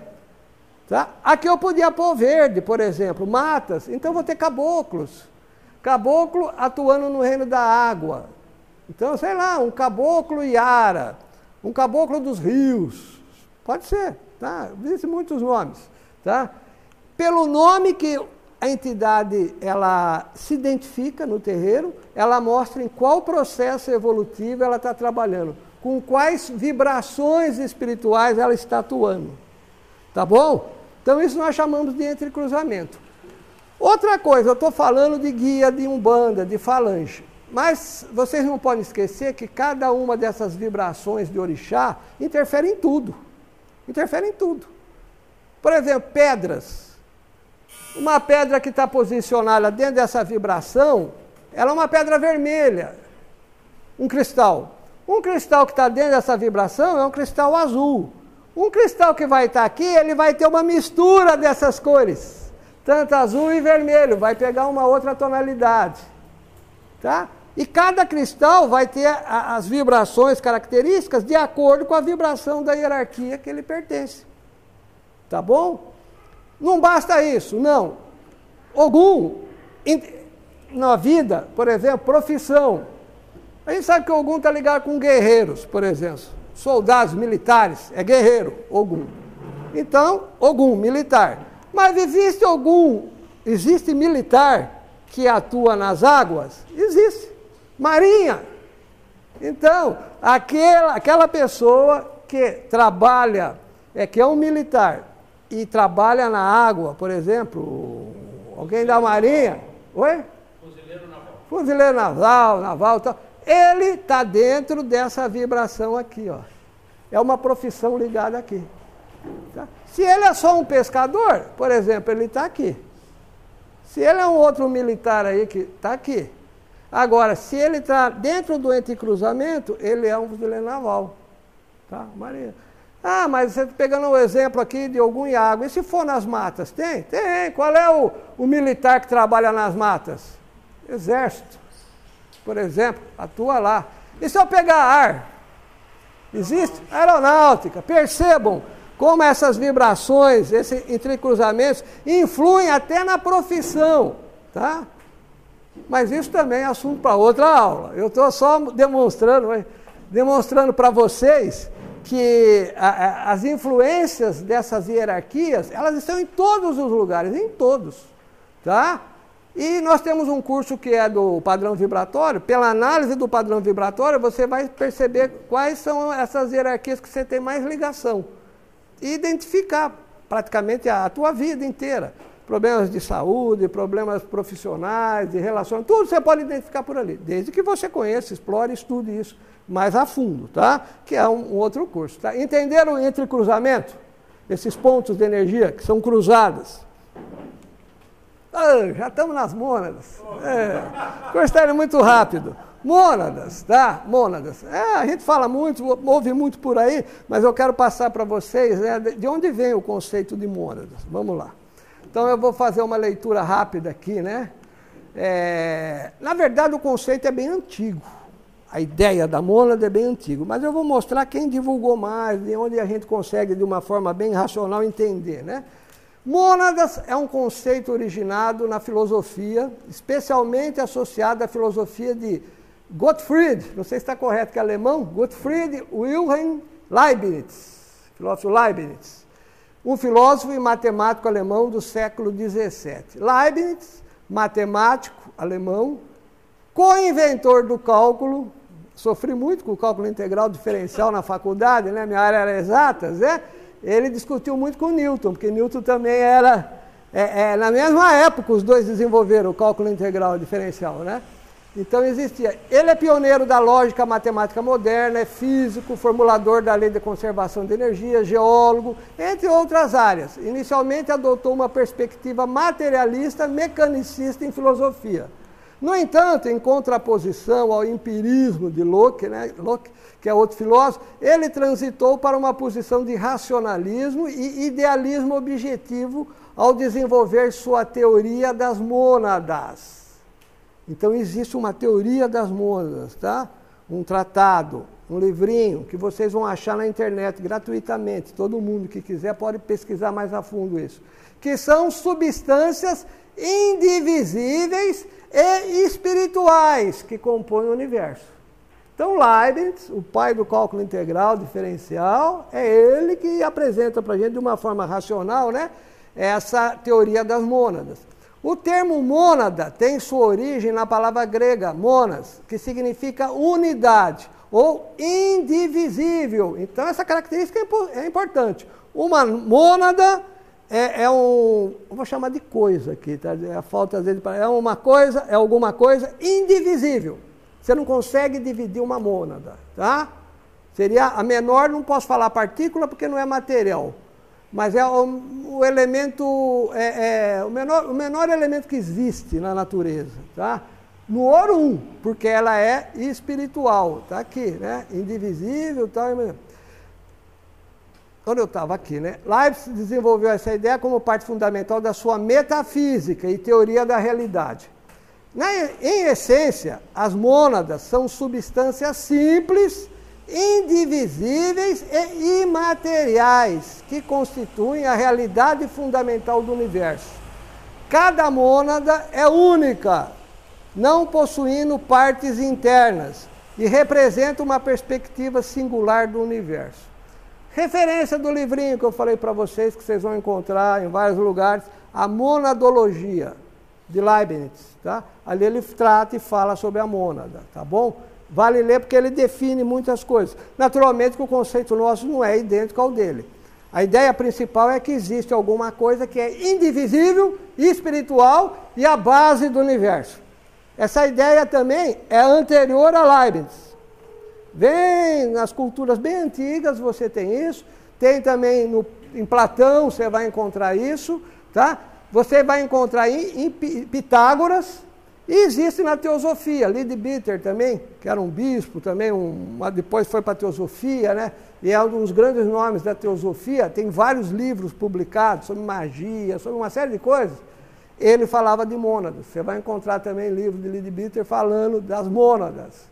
A: Tá? Aqui eu podia pôr verde, por exemplo, matas, então vou ter caboclos. Caboclo atuando no reino da água. Então, sei lá, um caboclo Iara, um caboclo dos rios. Pode ser, tá? Existem muitos nomes. Tá? Pelo nome que a entidade ela se identifica no terreiro, ela mostra em qual processo evolutivo ela está trabalhando, com quais vibrações espirituais ela está atuando. Tá bom? Então isso nós chamamos de entrecruzamento. Outra coisa, eu estou falando de guia, de Umbanda, de falange. Mas vocês não podem esquecer que cada uma dessas vibrações de orixá interfere em tudo. Interfere em tudo. Por exemplo, pedras. Uma pedra que está posicionada dentro dessa vibração, ela é uma pedra vermelha. Um cristal. Um cristal que está dentro dessa vibração é um cristal azul. Um cristal que vai estar aqui, ele vai ter uma mistura dessas cores. Tanto azul e vermelho, vai pegar uma outra tonalidade. Tá? E cada cristal vai ter as vibrações características de acordo com a vibração da hierarquia que ele pertence. Tá bom? Não basta isso, não. Ogum, na vida, por exemplo, profissão. A gente sabe que o Ogum está ligado com guerreiros, por exemplo. Soldados militares, é guerreiro, Ogum. Então, Ogum, militar. Mas existe militar que atua nas águas? Existe. Marinha. Então, aquela pessoa que trabalha, que é um militar, e trabalha na água, por exemplo, alguém da Marinha, oi?
B: Fuzileiro naval.
A: Fuzileiro naval, tal. Ele está dentro dessa vibração aqui, ó. é uma profissão ligada aqui. Tá? Se ele é só um pescador, por exemplo, ele está aqui. Se ele é um outro militar aí que está aqui. Agora, se ele está dentro do entrecruzamento, ele é um fuzileiro naval. Tá? Marinha. Ah, mas você está pegando um exemplo aqui de algum Iago. E se for nas matas? Tem? Tem. Qual é o militar que trabalha nas matas? Exército, por exemplo, atua lá. E se eu pegar ar? Existe? Aeronáutica. Percebam como essas vibrações, esses entrecruzamentos, influem até na profissão, tá? Mas isso também é assunto para outra aula. Eu estou só demonstrando para vocês que as influências dessas hierarquias, elas estão em todos os lugares, em todos, tá? E nós temos um curso que é do padrão vibratório. Pela análise do padrão vibratório, você vai perceber quais são essas hierarquias que você tem mais ligação. E identificar praticamente a tua vida inteira. Problemas de saúde, problemas profissionais, de relações, tudo você pode identificar por ali. Desde que você conheça, explore, estude isso mais a fundo, tá? Que é um outro curso, tá? Entenderam o entrecruzamento? Esses pontos de energia que são cruzadas. Ah, já estamos nas mônadas. O curso está indo muito rápido. Mônadas, tá? Mônadas. A gente fala muito, ouve muito por aí, mas eu quero passar para vocês, né, de onde vem o conceito de mônadas. Vamos lá. Então eu vou fazer uma leitura rápida aqui, né? Na verdade o conceito é bem antigo. A ideia da mônada é bem antiga, mas eu vou mostrar quem divulgou mais, de onde a gente consegue de uma forma bem racional entender, né? Mônadas é um conceito originado na filosofia, especialmente associado à filosofia de Gottfried, não sei se está correto, que é alemão, Gottfried Wilhelm Leibniz, filósofo Leibniz, um filósofo e matemático alemão do século XVII. Leibniz, matemático alemão, co-inventor do cálculo, sofri muito com o cálculo integral diferencial na faculdade, né? Minha área era exatas, né? Ele discutiu muito com Newton, porque Newton também era, na mesma época os dois desenvolveram o cálculo integral diferencial, né? Então existia, ele é pioneiro da lógica matemática moderna, é físico, formulador da lei de conservação de energia, geólogo, entre outras áreas. Inicialmente adotou uma perspectiva materialista, mecanicista em filosofia. No entanto, em contraposição ao empirismo de Locke, né, Locke, que é outro filósofo, ele transitou para uma posição de racionalismo e idealismo objetivo ao desenvolver sua teoria das mônadas. Então existe uma teoria das mônadas, tá? Um tratado, um livrinho que vocês vão achar na internet gratuitamente. Todo mundo que quiser pode pesquisar mais a fundo isso. Que são substâncias indivisíveis e espirituais que compõem o universo. Então Leibniz, o pai do cálculo integral diferencial, é ele que apresenta para a gente de uma forma racional, né, essa teoria das mônadas. O termo mônada tem sua origem na palavra grega, monas, que significa unidade ou indivisível. Então essa característica é importante. Uma mônada eu vou chamar de coisa aqui, tá? A falta às vezes é uma coisa, é alguma coisa indivisível. Você não consegue dividir uma mônada, tá? Seria a menor, não posso falar partícula porque não é material, mas é o elemento, o menor elemento que existe na natureza, tá? No ouro, porque ela é espiritual, tá aqui, né? Indivisível, tal. Quando eu estava aqui, né? Leibniz desenvolveu essa ideia como parte fundamental da sua metafísica e teoria da realidade. Em essência, as mônadas são substâncias simples, indivisíveis e imateriais, que constituem a realidade fundamental do universo. Cada mônada é única, não possuindo partes internas, e representa uma perspectiva singular do universo. Referência do livrinho que eu falei para vocês, que vocês vão encontrar em vários lugares, a Monadologia, de Leibniz, tá? Ali ele trata e fala sobre a mônada, tá bom? Vale ler porque ele define muitas coisas. Naturalmente que o conceito nosso não é idêntico ao dele. A ideia principal é que existe alguma coisa que é indivisível, espiritual e a base do universo. Essa ideia também é anterior a Leibniz. Vem nas culturas bem antigas, você tem isso. Tem também em Platão, você vai encontrar isso, tá? Você vai encontrar em Pitágoras, e existe na teosofia, Leadbeater também, que era um bispo também, depois foi para a teosofia, né? E é um dos grandes nomes da teosofia, tem vários livros publicados sobre magia, sobre uma série de coisas. Ele falava de mônadas. Você vai encontrar também livros de Leadbeater falando das mônadas.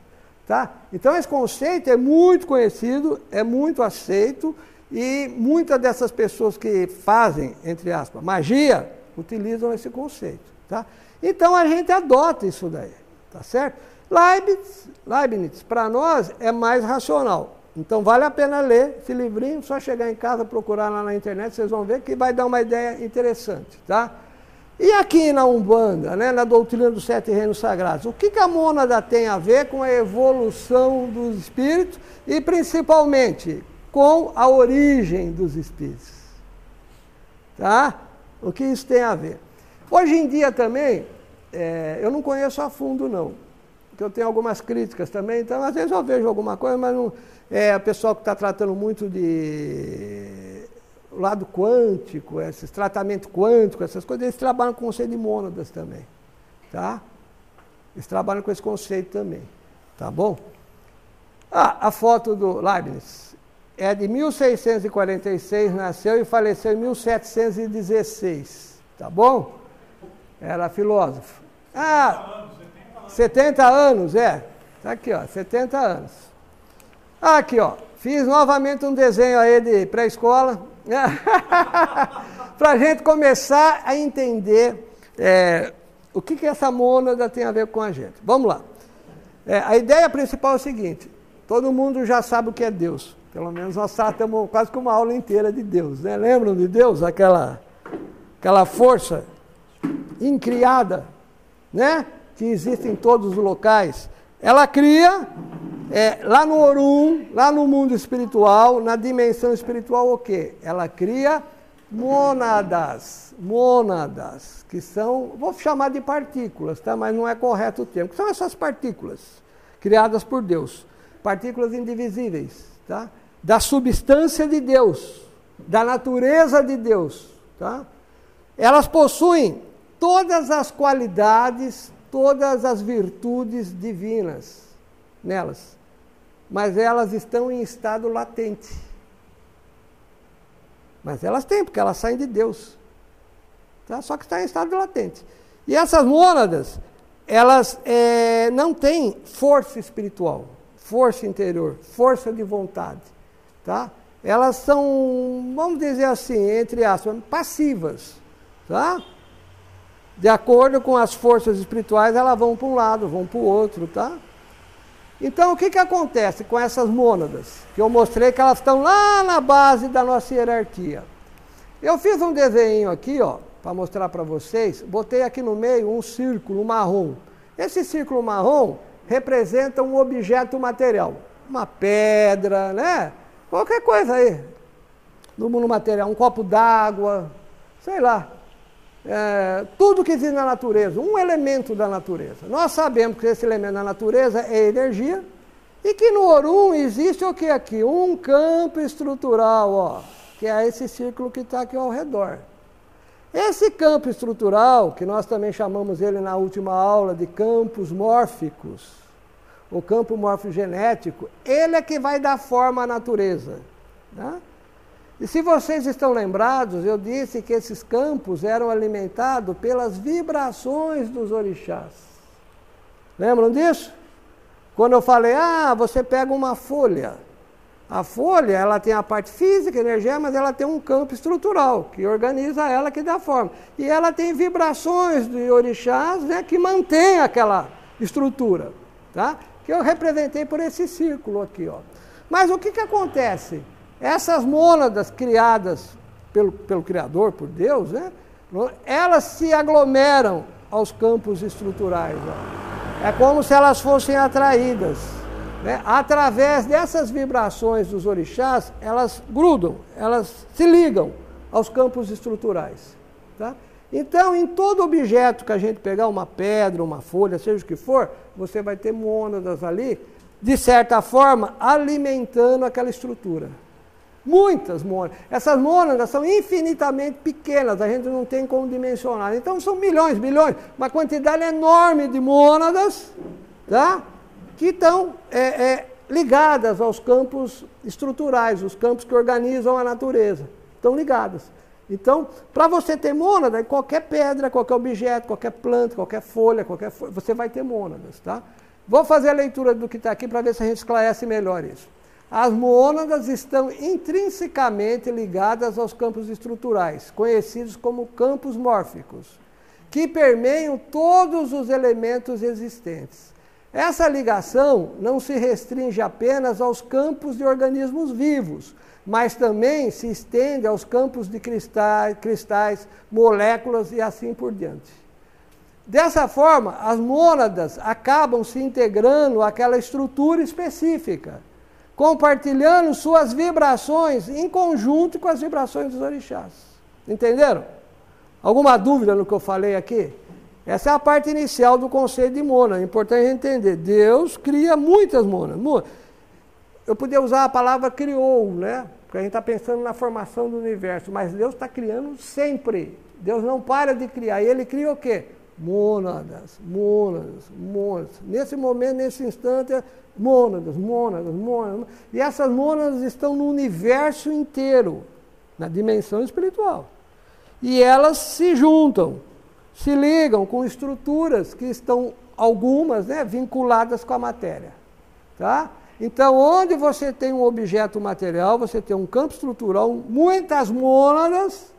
A: Tá? Então esse conceito é muito conhecido, é muito aceito, e muitas dessas pessoas que fazem, entre aspas, magia, utilizam esse conceito. Tá? Então a gente adota isso daí, tá certo? Leibniz, para nós, é mais racional. Então vale a pena ler esse livrinho, só chegar em casa, procurar lá na internet, vocês vão ver que vai dar uma ideia interessante, tá? E aqui na Umbanda, né, na doutrina dos 7 reinos sagrados, o que a mônada tem a ver com a evolução dos espíritos e principalmente com a origem dos espíritos? Tá? O que isso tem a ver? Hoje em dia também, eu não conheço a fundo não, porque eu tenho algumas críticas também, então às vezes eu vejo alguma coisa, mas não, o pessoal que está tratando muito de lado quântico, esses tratamentos quânticos, essas coisas, eles trabalham com o conceito de mônadas também, tá? Eles trabalham com esse conceito também, tá bom? A foto do Leibniz é de 1646, nasceu e faleceu em 1716, tá bom? Era filósofo. 70 anos, tá aqui, ó, 70 anos. Aqui, ó, fiz novamente um desenho aí de pré-escola, para a gente começar a entender o que essa mônada tem a ver com a gente. Vamos lá. A ideia principal é o seguinte, todo mundo já sabe o que é Deus. Pelo menos nós tratamos quase que uma aula inteira de Deus, né? Lembram de Deus? Aquela força incriada, né? Que existe em todos os locais. Ela cria, lá no Orum, lá no mundo espiritual, na dimensão espiritual, o quê? Ela cria mônadas, que são, vou chamar de partículas, tá? Mas não é correto o termo, que são essas partículas criadas por Deus, partículas indivisíveis, tá? Da substância de Deus, da natureza de Deus, tá? Elas possuem todas as qualidades, todas as virtudes divinas nelas, mas elas estão em estado latente. Mas elas têm, porque elas saem de Deus, tá? Só que está em estado latente. E essas mônadas, elas não têm força espiritual, força interior, força de vontade, tá? Elas são, vamos dizer assim, entre aspas, passivas, tá? De acordo com as forças espirituais, elas vão para um lado, vão para o outro, tá? Então, o que acontece com essas mônadas? Que eu mostrei que elas estão lá na base da nossa hierarquia. Eu fiz um desenho aqui, ó, para mostrar para vocês. Botei aqui no meio um círculo marrom. Esse círculo marrom representa um objeto material. Uma pedra, né? Qualquer coisa aí. No mundo material. Um copo d'água, sei lá. Tudo que existe na natureza, um elemento da natureza. Nós sabemos que esse elemento da natureza é energia e que no Orum existe o que aqui? Um campo estrutural, ó, que é esse círculo que está aqui ao redor. Esse campo estrutural, que nós também chamamos ele na última aula de campos mórficos, o campo morfogenético, ele é que vai dar forma à natureza, tá? E se vocês estão lembrados, eu disse que esses campos eram alimentados pelas vibrações dos orixás. Lembram disso? Quando eu falei, você pega uma folha. A folha, ela tem a parte física, energia, mas ela tem um campo estrutural, que organiza ela, que dá forma. E ela tem vibrações de orixás, né, que mantém aquela estrutura, tá? Que eu representei por esse círculo aqui, ó. Mas o que acontece? Essas mônadas criadas pelo Criador, por Deus, né, elas se aglomeram aos campos estruturais. Ó. É como se elas fossem atraídas. Né? Através dessas vibrações dos orixás, elas grudam, elas se ligam aos campos estruturais. Tá? Então, em todo objeto que a gente pegar, uma pedra, uma folha, seja o que for, você vai ter mônadas ali, de certa forma, alimentando aquela estrutura. Muitas mônadas. Essas mônadas são infinitamente pequenas, a gente não tem como dimensionar. Então são milhões, bilhões, uma quantidade enorme de mônadas, tá? Que estão ligadas aos campos estruturais, os campos que organizam a natureza. Estão ligadas. Então, para você ter mônada, qualquer pedra, qualquer objeto, qualquer planta, qualquer folha, você vai ter mônadas, tá? Vou fazer a leitura do que está aqui para ver se a gente esclarece melhor isso. As mônadas estão intrinsecamente ligadas aos campos estruturais, conhecidos como campos mórficos, que permeiam todos os elementos existentes. Essa ligação não se restringe apenas aos campos de organismos vivos, mas também se estende aos campos de cristais, moléculas e assim por diante. Dessa forma, as mônadas acabam se integrando àquela estrutura específica, compartilhando suas vibrações em conjunto com as vibrações dos orixás. Entenderam? Alguma dúvida no que eu falei aqui? Essa é a parte inicial do conceito de mônada. É importante entender. Deus cria muitas mônadas. Eu podia usar a palavra criou, né? Porque a gente está pensando na formação do universo, mas Deus está criando sempre. Deus não para de criar. E Ele cria o quê? Mônadas, mônadas, mônadas. Nesse momento, nesse instante, mônadas, mônadas, mônadas. E essas mônadas estão no universo inteiro, na dimensão espiritual. E elas se juntam, se ligam com estruturas que estão, algumas, né, vinculadas com a matéria. Tá? Então, onde você tem um objeto material, você tem um campo estrutural, muitas mônadas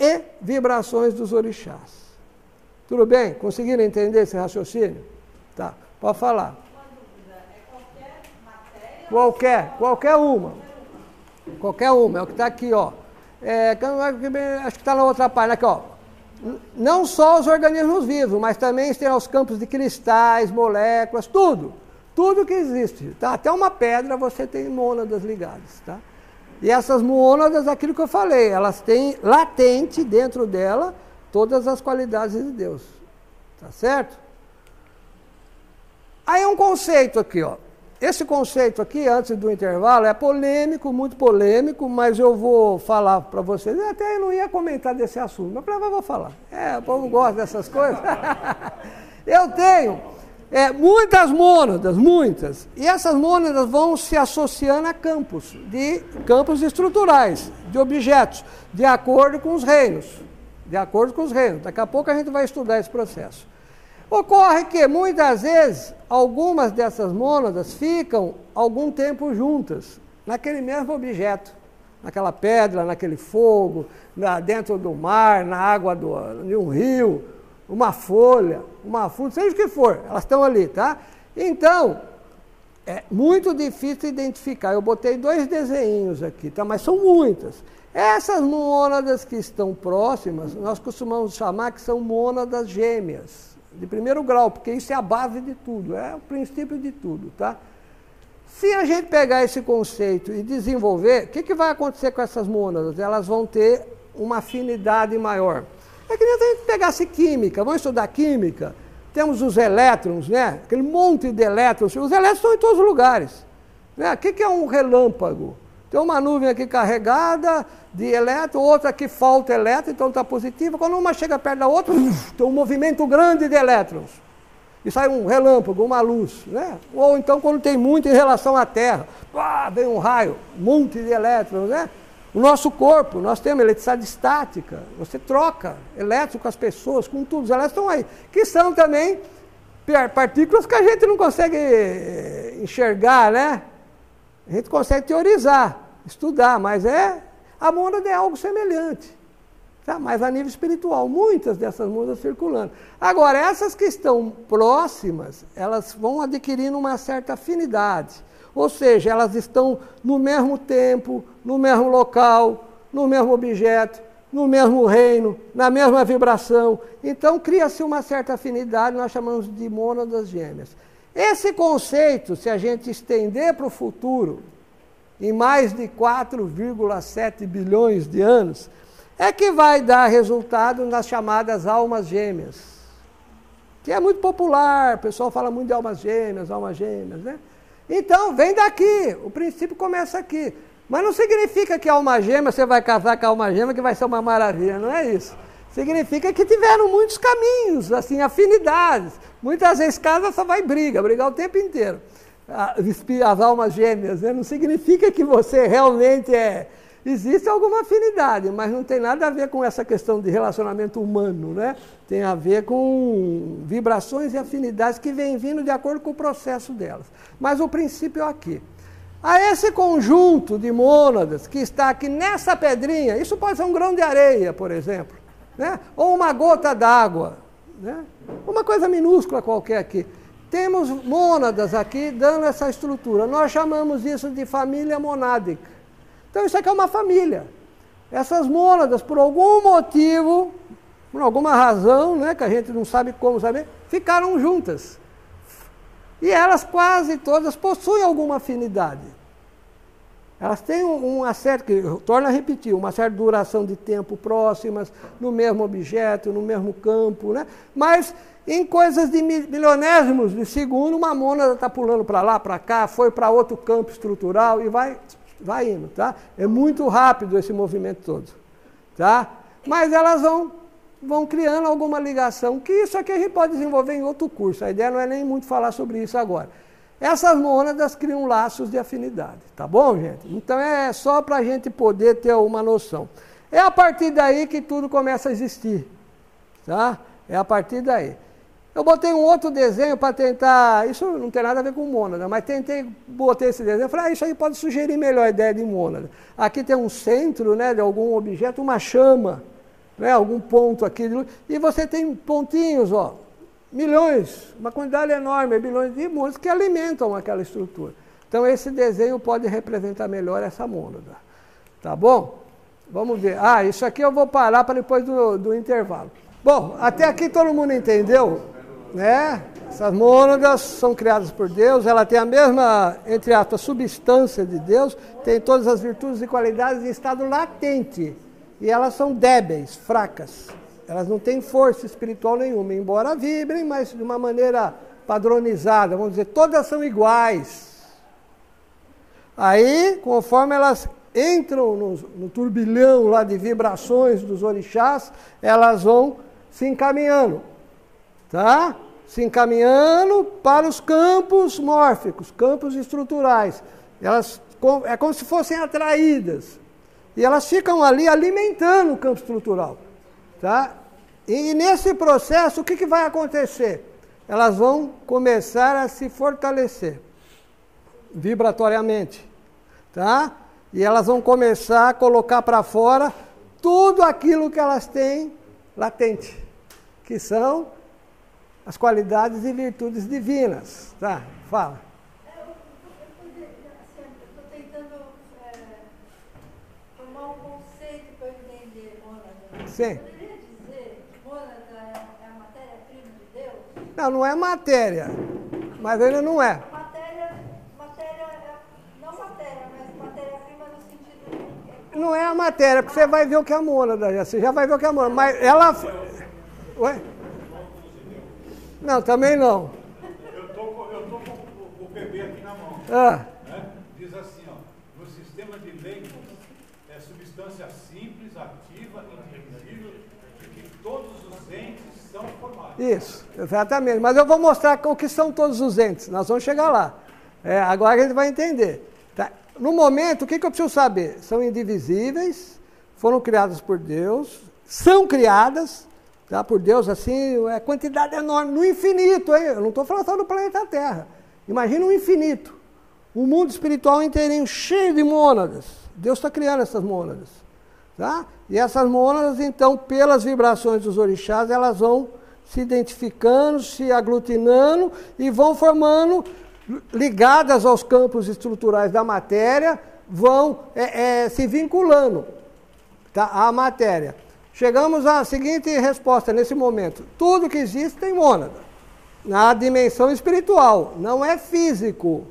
A: e vibrações dos orixás. Tudo bem? Conseguiram entender esse raciocínio? Tá, pode falar.
C: Uma dúvida, qualquer matéria?
A: Qualquer uma. Qualquer uma, é o que está aqui, ó. Acho que está na outra página, aqui, ó. Não só os organismos vivos, mas também tem os campos de cristais, moléculas, tudo. Tudo que existe. Tá? Até uma pedra você tem mônadas ligadas. Tá? E essas mônadas, aquilo que eu falei, elas têm latente dentro dela todas as qualidades de Deus. Tá certo? Aí um conceito aqui, ó. Esse conceito aqui, antes do intervalo, é polêmico, muito polêmico, mas eu vou falar para vocês. Até eu não ia comentar desse assunto, mas eu vou falar. O povo gosta dessas coisas. Eu tenho muitas mônadas, muitas. E essas mônadas vão se associando a campos estruturais, de objetos, de acordo com os reinos. De acordo com os reinos. Daqui a pouco a gente vai estudar esse processo. Ocorre que, muitas vezes, algumas dessas mônadas ficam algum tempo juntas, naquele mesmo objeto, naquela pedra, naquele fogo, dentro do mar, na água de um rio, uma folha, uma fruta, seja o que for, elas estão ali, tá? Então, é muito difícil identificar. Eu botei 2 desenhos aqui, tá? Mas são muitas. Essas mônadas que estão próximas, nós costumamos chamar que são mônadas gêmeas, de primeiro grau, porque isso é a base de tudo, é o princípio de tudo, tá? Se a gente pegar esse conceito e desenvolver, o que vai acontecer com essas mônadas? Elas vão ter uma afinidade maior. É que nem se a gente pegasse química, vamos estudar química, temos os elétrons, né? Aquele monte de elétrons, os elétrons estão em todos os lugares. Né? O que é um relâmpago? Tem uma nuvem aqui carregada de elétron, outra aqui falta elétron, então está positiva. Quando uma chega perto da outra, tem um movimento grande de elétrons. E sai um relâmpago, uma luz. Né? Ou então quando tem muito em relação à Terra, vem um raio, um monte de elétrons. Né? O nosso corpo, nós temos eletricidade estática. Você troca elétrons com as pessoas, com tudo. Os elétrons estão aí. Que são também partículas que a gente não consegue enxergar, né? A gente consegue teorizar, estudar, mas a mônada é algo semelhante, tá? Mas a nível espiritual, muitas dessas mônadas circulando. Agora, essas que estão próximas, elas vão adquirindo uma certa afinidade, ou seja, elas estão no mesmo tempo, no mesmo local, no mesmo objeto, no mesmo reino, na mesma vibração. Então, cria-se uma certa afinidade, nós chamamos de mônadas gêmeas. Esse conceito, se a gente estender para o futuro, em mais de 4,7 bilhões de anos, é que vai dar resultado nas chamadas almas gêmeas, que é muito popular, o pessoal fala muito de almas gêmeas, né? Então, vem daqui, o princípio começa aqui. Mas não significa que a alma gêmea, você vai casar com a alma gêmea que vai ser uma maravilha, não é isso. Significa que tiveram muitos caminhos, assim, afinidades. Muitas vezes casa só vai brigar o tempo inteiro. As almas gêmeas, né? Não significa que você realmente é... Existe alguma afinidade, mas não tem nada a ver com essa questão de relacionamento humano, né? Tem a ver com vibrações e afinidades que vêm vindo de acordo com o processo delas. Mas o princípio é aqui. A esse conjunto de mônadas que está aqui nessa pedrinha, isso pode ser um grão de areia, por exemplo, né? Ou uma gota d'água, né? Uma coisa minúscula qualquer aqui. Temos mônadas aqui dando essa estrutura. Nós chamamos isso de família monádica. Então isso aqui é uma família. Essas mônadas, por algum motivo, por alguma razão, né, que a gente não sabe como saber, ficaram juntas. E elas quase todas possuem alguma afinidade. Elas têm uma certa, torna a repetir, uma certa duração de tempo próximas, no mesmo objeto, no mesmo campo, né? Mas em coisas de milionésimos de segundo, uma mônada está pulando para lá, para cá, foi para outro campo estrutural e vai indo, tá? É muito rápido esse movimento todo, tá? Mas elas vão criando alguma ligação, que isso aqui a gente pode desenvolver em outro curso, a ideia não é nem muito falar sobre isso agora. Essas mônadas criam laços de afinidade, tá bom, gente? Então é só para a gente poder ter uma noção. É a partir daí que tudo começa a existir, tá? É a partir daí. Eu botei um outro desenho para tentar, isso não tem nada a ver com mônada, mas botei esse desenho, falei, isso aí pode sugerir melhor a ideia de mônada. Aqui tem um centro, né, de algum objeto, uma chama, né, algum ponto aqui de luz, e você tem pontinhos, ó, milhões, uma quantidade enorme, bilhões de mônadas que alimentam aquela estrutura. Então esse desenho pode representar melhor essa mônada, tá bom? Vamos ver, isso aqui eu vou parar para depois do intervalo. Bom, até aqui todo mundo entendeu? Né? Essas mônadas são criadas por Deus, ela tem a mesma, entre aspas, substância de Deus, tem todas as virtudes e qualidades em estado latente, e elas são débeis, fracas, elas não têm força espiritual nenhuma, embora vibrem, mas de uma maneira padronizada, vamos dizer, todas são iguais. Aí, conforme elas entram no turbilhão lá de vibrações dos orixás, elas vão se encaminhando, tá? Se encaminhando para os campos mórficos, campos estruturais. Elas é como se fossem atraídas. E elas ficam ali alimentando o campo estrutural, tá? E nesse processo, o que vai acontecer? Elas vão começar a se fortalecer vibratoriamente, tá? E elas vão começar a colocar para fora tudo aquilo que elas têm latente, que são as qualidades e virtudes divinas, tá? Fala.
C: Eu estou tentando formar um conceito para eu entender mônada.
A: Sim.
C: Poderia dizer que mônada é a matéria-prima de Deus?
A: Não é matéria, mas ainda não é.
C: Matéria, não matéria, mas matéria-prima no sentido...
A: Não é a matéria, porque você vai ver o que é a mônada, você já vai ver o que é a mônada, mas ela... Ué? Não, também não.
B: Eu tô com o bebê aqui na mão. Né? Diz assim, ó, no sistema de Leydig, é substância simples, ativa, indivisível, de que todos os entes são formados.
A: Isso, exatamente. Mas eu vou mostrar o que são todos os entes. Nós vamos chegar lá. Agora a gente vai entender. Tá? No momento, o que eu preciso saber? São indivisíveis, foram criadas por Deus, são criadas... Tá, por Deus, assim, é quantidade enorme, no infinito, hein? Eu não estou falando só do planeta Terra. Imagina um infinito. Um mundo espiritual inteirinho, cheio de mônadas. Deus está criando essas mônadas. Tá? E essas mônadas, então, pelas vibrações dos orixás, elas vão se identificando, se aglutinando e vão formando, ligadas aos campos estruturais da matéria, vão se vinculando, tá, à matéria. Chegamos à seguinte resposta nesse momento. Tudo que existe tem mônada. Na dimensão espiritual. Não é físico.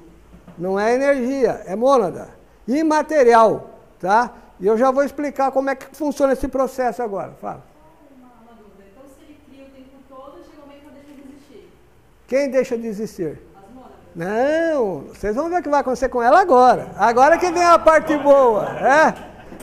A: Não é energia. É mônada. Imaterial. Tá? E eu já vou explicar como é que funciona esse processo agora. Fala.
D: Uma dúvida. Então, se ele cria o tempo todo, chega um momento que deixa de existir.
A: Quem deixa de existir?
D: As mônadas.
A: Não, vocês vão ver o que vai acontecer com ela agora. Agora que vem a parte boa.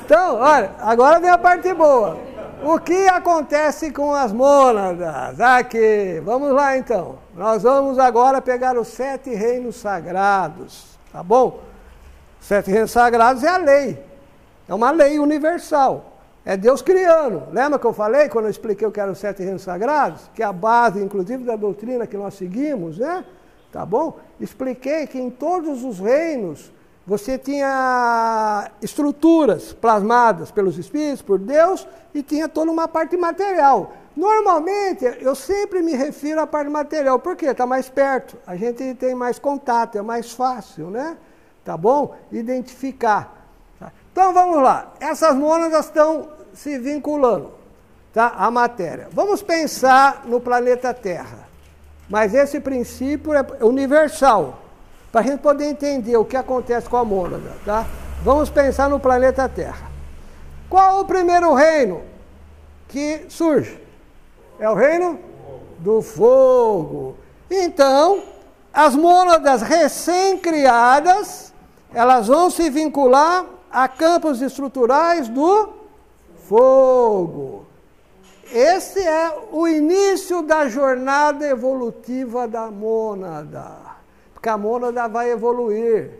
A: Então, olha, agora vem a parte boa. O que acontece com as mônadas? Aqui, vamos lá então. Nós vamos agora pegar os 7 reinos sagrados, tá bom? Os 7 reinos sagrados é a lei. É uma lei universal. É Deus criando. Lembra que eu falei, quando eu expliquei o que eram os 7 reinos sagrados? Que é a base, inclusive, da doutrina que nós seguimos, né? Tá bom? Expliquei que em todos os reinos você tinha estruturas plasmadas pelos Espíritos, por Deus, e tinha toda uma parte material. Normalmente, eu sempre me refiro à parte material. Por quê? Está mais perto, a gente tem mais contato, é mais fácil, né? Tá bom? Identificar. Tá? Então, vamos lá. Essas mônadas estão se vinculando, tá? À matéria. Vamos pensar no planeta Terra. Mas esse princípio é universal, para a gente poder entender o que acontece com a mônada, tá? Vamos pensar no planeta Terra. Qual o primeiro reino que surge? É o reino do fogo. Então, as mônadas recém-criadas, elas vão se vincular a campos estruturais do fogo. Esse é o início da jornada evolutiva da mônada. Porque a mônada vai evoluir.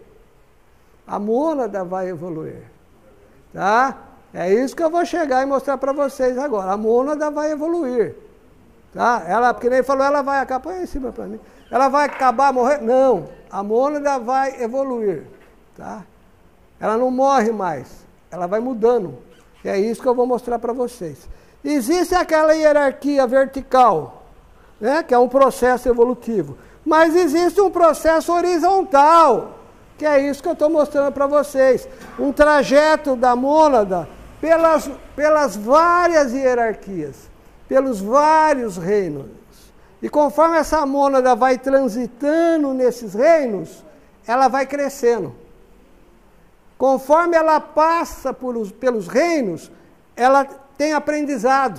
A: A mônada vai evoluir. Tá? É isso que eu vou chegar e mostrar para vocês agora. A mônada vai evoluir. Tá? Ela, porque nem falou, ela vai acabar. Põe aí em cima para mim. Ela vai acabar, morrer? Não. A mônada vai evoluir. Tá? Ela não morre mais. Ela vai mudando. E é isso que eu vou mostrar para vocês. Existe aquela hierarquia vertical, né, que é um processo evolutivo. Mas existe um processo horizontal, que é isso que eu estou mostrando para vocês. Um trajeto da mônada pelas várias hierarquias, pelos vários reinos. E conforme essa mônada vai transitando nesses reinos, ela vai crescendo. Conforme ela passa pelos reinos, ela tem aprendizado,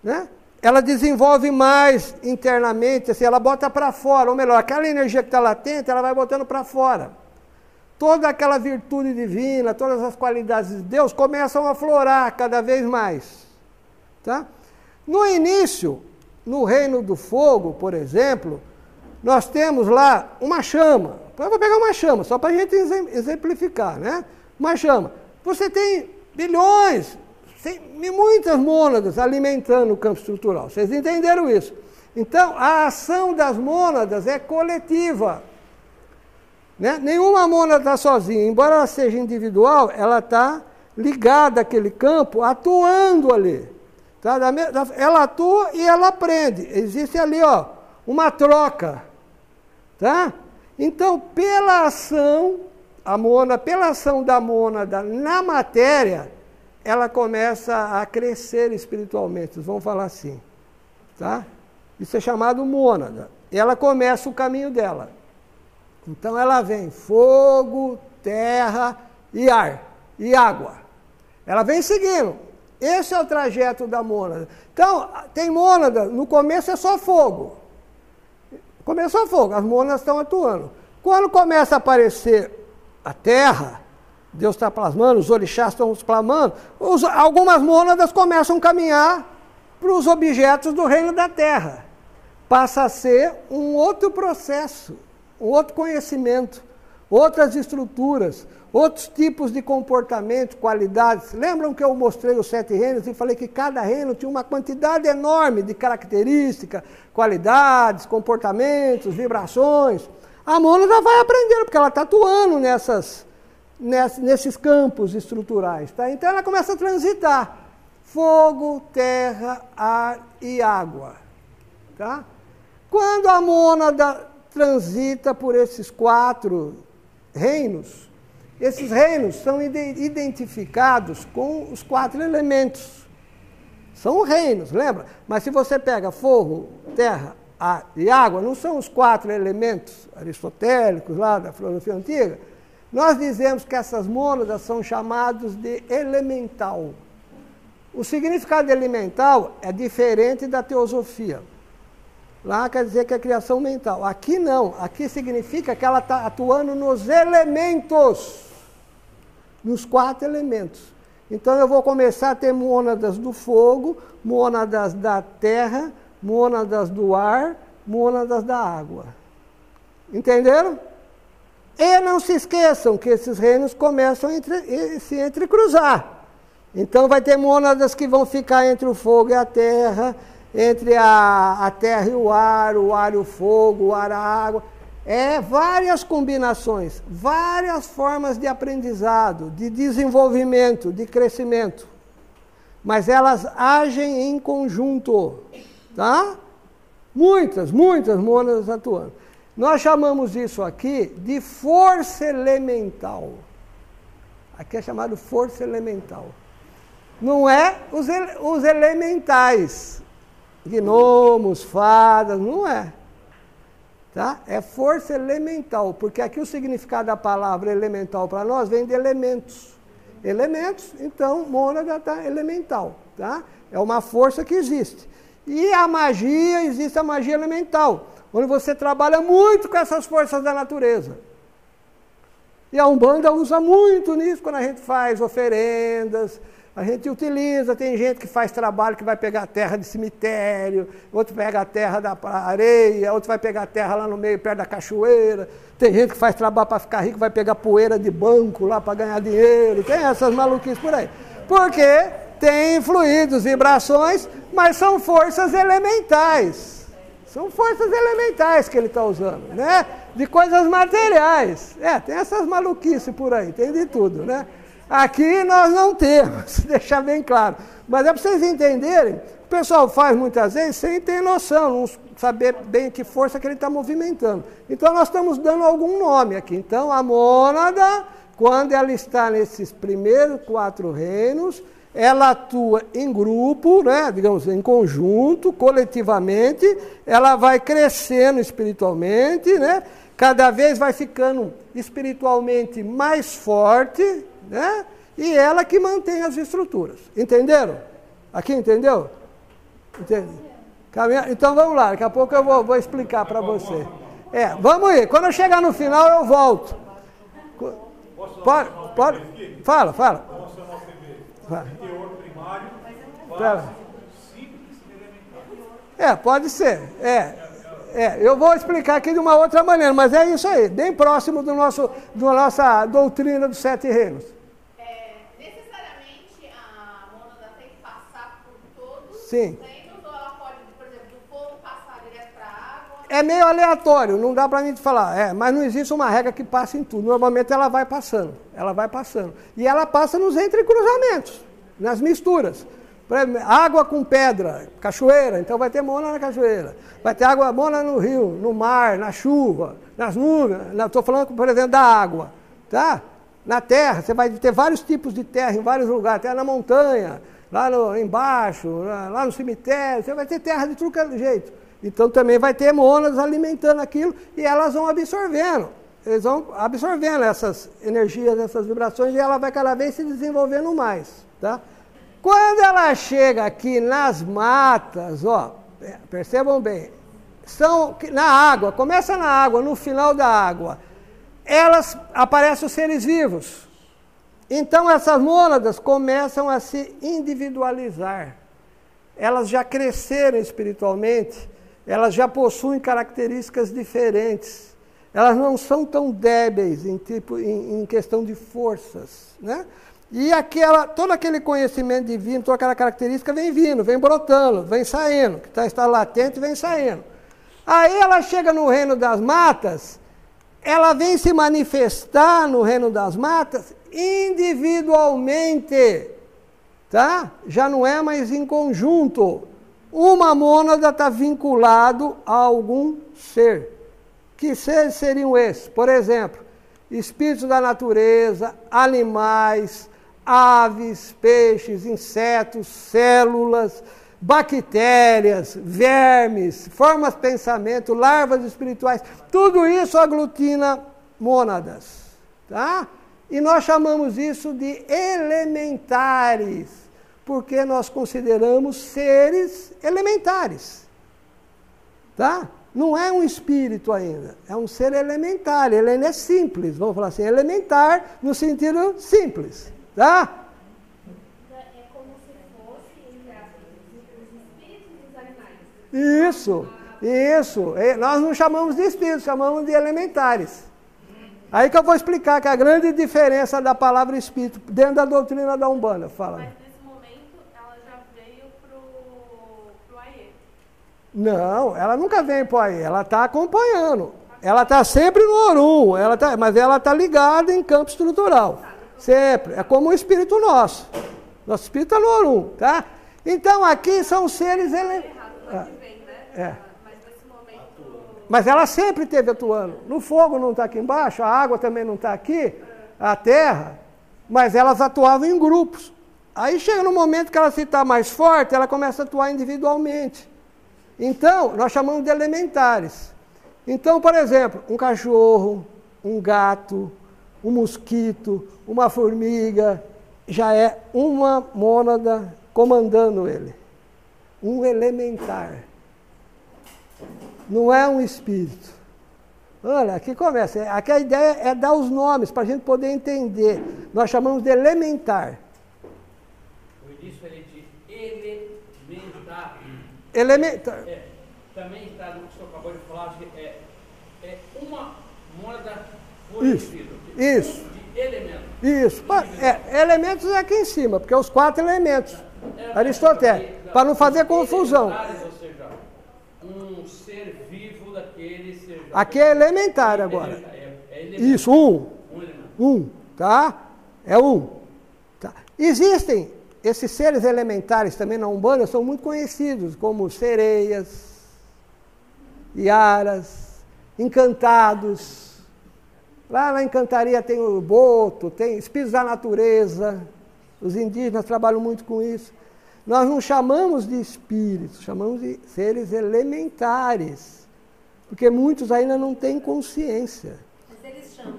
A: né? Ela desenvolve mais internamente, assim, ela bota para fora, ou melhor, aquela energia que está latente, ela vai botando para fora. Toda aquela virtude divina, todas as qualidades de Deus começam a aflorar cada vez mais. Tá? No início, no reino do fogo, por exemplo, nós temos lá uma chama. Eu vou pegar uma chama, só para a gente exemplificar, né? Uma chama. Você tem bilhões, tem muitas mônadas alimentando o campo estrutural. Vocês entenderam isso? Então, a ação das mônadas é coletiva. Né? Nenhuma mônada está sozinha. Embora ela seja individual, ela está ligada àquele campo, atuando ali. Tá? Ela atua e ela aprende. Existe ali, ó, uma troca. Tá? Então, pela ação da mônada na matéria, ela começa a crescer espiritualmente, vamos falar assim, tá? Isso é chamado mônada. Ela começa o caminho dela. Então ela vem fogo, terra e ar, e água. Ela vem seguindo. Esse é o trajeto da mônada. Então, tem mônada, no começo é só fogo. Começou a fogo, as mônadas estão atuando. Quando começa a aparecer a terra, Deus está plasmando, os orixás estão plasmando, algumas mônadas começam a caminhar para os objetos do reino da terra. Passa a ser um outro processo, um outro conhecimento, outras estruturas, outros tipos de comportamento, qualidades. Lembram que eu mostrei os 7 reinos e falei que cada reino tinha uma quantidade enorme de características, qualidades, comportamentos, vibrações. A mônada vai aprendendo, porque ela está atuando nesses campos estruturais. Tá? Então ela começa a transitar. Fogo, terra, ar e água. Tá? Quando a mônada transita por esses 4 reinos, esses reinos são identificados com os 4 elementos. São reinos, lembra? Mas se você pega fogo, terra, ar e água, não são os 4 elementos aristotélicos lá da filosofia antiga. Nós dizemos que essas mônadas são chamados de elemental. O significado de elemental é diferente da teosofia. Lá quer dizer que é criação mental. Aqui não. Aqui significa que ela está atuando nos elementos. Nos 4 elementos. Então eu vou começar a ter mônadas do fogo, mônadas da terra, mônadas do ar, mônadas da água. Entenderam? E não se esqueçam que esses reinos começam a se entrecruzar. Então vai ter mônadas que vão ficar entre o fogo e a terra, entre a terra e o ar e o fogo, o ar e a água. Várias combinações, várias formas de aprendizado, de desenvolvimento, de crescimento. Mas elas agem em conjunto, tá? Muitas mônadas atuando. Nós chamamos isso aqui de força elemental. Aqui é chamado força elemental. Não é os elementais, gnomos, fadas, não é. Tá? É força elemental, porque aqui o significado da palavra elemental para nós vem de elementos. Elementos, então, mônada está elemental. Tá? É uma força que existe. E a magia, existe a magia elemental, onde você trabalha muito com essas forças da natureza. E a Umbanda usa muito nisso quando a gente faz oferendas, a gente utiliza, tem gente que faz trabalho que vai pegar a terra de cemitério, outro pega a terra da areia, outro vai pegar a terra lá no meio, perto da cachoeira. Tem gente que faz trabalho para ficar rico, vai pegar poeira de banco lá para ganhar dinheiro. Tem essas maluquices por aí. Porque tem fluidos, vibrações, mas são forças elementais. São forças elementais que ele está usando, né? De coisas materiais. Tem essas maluquices por aí, tem de tudo, né? Aqui nós não temos, deixar bem claro. Mas é para vocês entenderem, o pessoal faz muitas vezes sem ter noção, não saber bem que força que ele está movimentando. Então nós estamos dando algum nome aqui. Então a mônada, quando ela está nesses primeiros 4 reinos, ela atua em grupo, né, digamos, em conjunto, coletivamente, ela vai crescendo espiritualmente, né, cada vez vai ficando espiritualmente mais forte, né? E ela que mantém as estruturas. Entenderam? Aqui entendeu? Entende? Então vamos lá, daqui a pouco eu vou explicar para você. Vamos ir. Quando eu chegar no final eu volto. Pode? Fala.
B: Teor primário, básico, simples e elementar.
A: Pode ser. Eu vou explicar aqui de uma outra maneira, mas é isso aí, bem próximo da nossa doutrina dos 7 reinos.
D: Necessariamente a mônada tem que passar por todos os
A: Sim.
D: reinos, ou ela pode, por exemplo, do fogo passar direto para a água?
A: É meio aleatório, não dá para a gente falar, mas não existe uma regra que passe em tudo. Normalmente ela vai passando. E ela passa nos entrecruzamentos, nas misturas. Por exemplo, água com pedra, cachoeira, então vai ter mônada na cachoeira. Vai ter mônada no rio, no mar, na chuva, nas nuvens. Estou falando, por exemplo, da água. Tá? Na terra, você vai ter vários tipos de terra em vários lugares. Terra na montanha, lá embaixo, lá no cemitério. Você vai ter terra de tudo que é jeito. Então também vai ter mônadas alimentando aquilo e elas vão absorvendo. Eles vão absorvendo essas energias, essas vibrações e ela vai cada vez se desenvolvendo mais. Tá? Quando ela chega aqui nas matas, percebam bem, na água, começa na água, no final da água, aparecem os seres vivos. Então essas mônadas começam a se individualizar. Elas já cresceram espiritualmente, elas já possuem características diferentes. Elas não são tão débeis em questão de forças, né? E todo aquele conhecimento divino, toda aquela característica vem vindo, vem brotando, vem saindo, que está latente e vem saindo. Aí ela chega no reino das matas, ela vem se manifestar no reino das matas individualmente, tá? Já não é mais em conjunto. Uma mônada está vinculado a algum ser. Que seres seriam esses? Por exemplo, espíritos da natureza, animais, aves, peixes, insetos, células, bactérias, vermes, formas de pensamento, larvas espirituais, tudo isso aglutina mônadas, tá? E nós chamamos isso de elementares, porque nós consideramos seres elementares. Tá? Não é um espírito ainda, é um ser elementar, ele ainda é simples, vamos falar assim, elementar no sentido simples. Tá?
D: É como se fosse, entre aspas, os espíritos e os animais.
A: Isso. Nós não chamamos de espíritos, chamamos de elementares. Aí que eu vou explicar que a grande diferença da palavra espírito dentro da doutrina da Umbanda. Fala.
D: Mas nesse momento ela já veio pro AE.
A: Não, ela nunca vem para aí, ela está acompanhando. Ela está sempre no Orum, mas ela está ligada em campo estrutural. Sempre. É como o espírito nosso. Nosso espírito está no Orum, tá? Então aqui são seres Mas ela sempre esteve atuando. No fogo não está aqui embaixo, a água também não está aqui, a terra, mas elas atuavam em grupos. Aí chega no momento que ela se está mais forte, ela começa a atuar individualmente. Então, nós chamamos de elementares. Então, por exemplo, um cachorro, um gato, um mosquito, uma formiga, já é uma mônada comandando ele. Um elementar. Não é um espírito. Olha, aqui começa. Aqui a ideia é dar os nomes para a gente poder entender. Nós chamamos de elementar.
E: O início é de elementar.
A: Elementar.
E: Também está no que o senhor acabou de falar, acho que é uma mônada por espírito.
A: Isso.
E: De elementos.
A: Isso. Elementos é aqui em cima, porque é os 4 elementos. Aristóteles. Para não fazer confusão.
E: Ou seja, um ser vivo daquele ser.
A: Aqui é elementar agora. Isso, um, tá? É um. Tá. Existem esses seres elementares também na Umbanda, são muito conhecidos, como sereias, iaras, encantados. Lá na encantaria tem o boto, tem espíritos da natureza. Os indígenas trabalham muito com isso. Nós não chamamos de espíritos, chamamos de seres elementares. Porque muitos ainda não têm consciência.
C: Mas eles chamam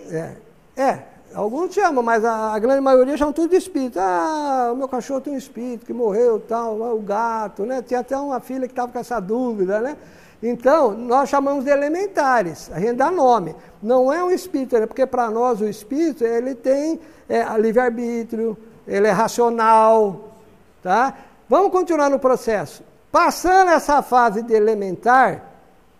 C: também.
A: Alguns chamam, mas a grande maioria chamam tudo de espírito. Ah, o meu cachorro tem um espírito que morreu, tal, o gato, né? Tinha até uma filha que estava com essa dúvida, né? Então, nós chamamos de elementares, a gente dá nome. Não é um espírito, né? Porque para nós o espírito, ele tem livre-arbítrio, ele é racional, tá? Vamos continuar no processo. Passando essa fase de elementar,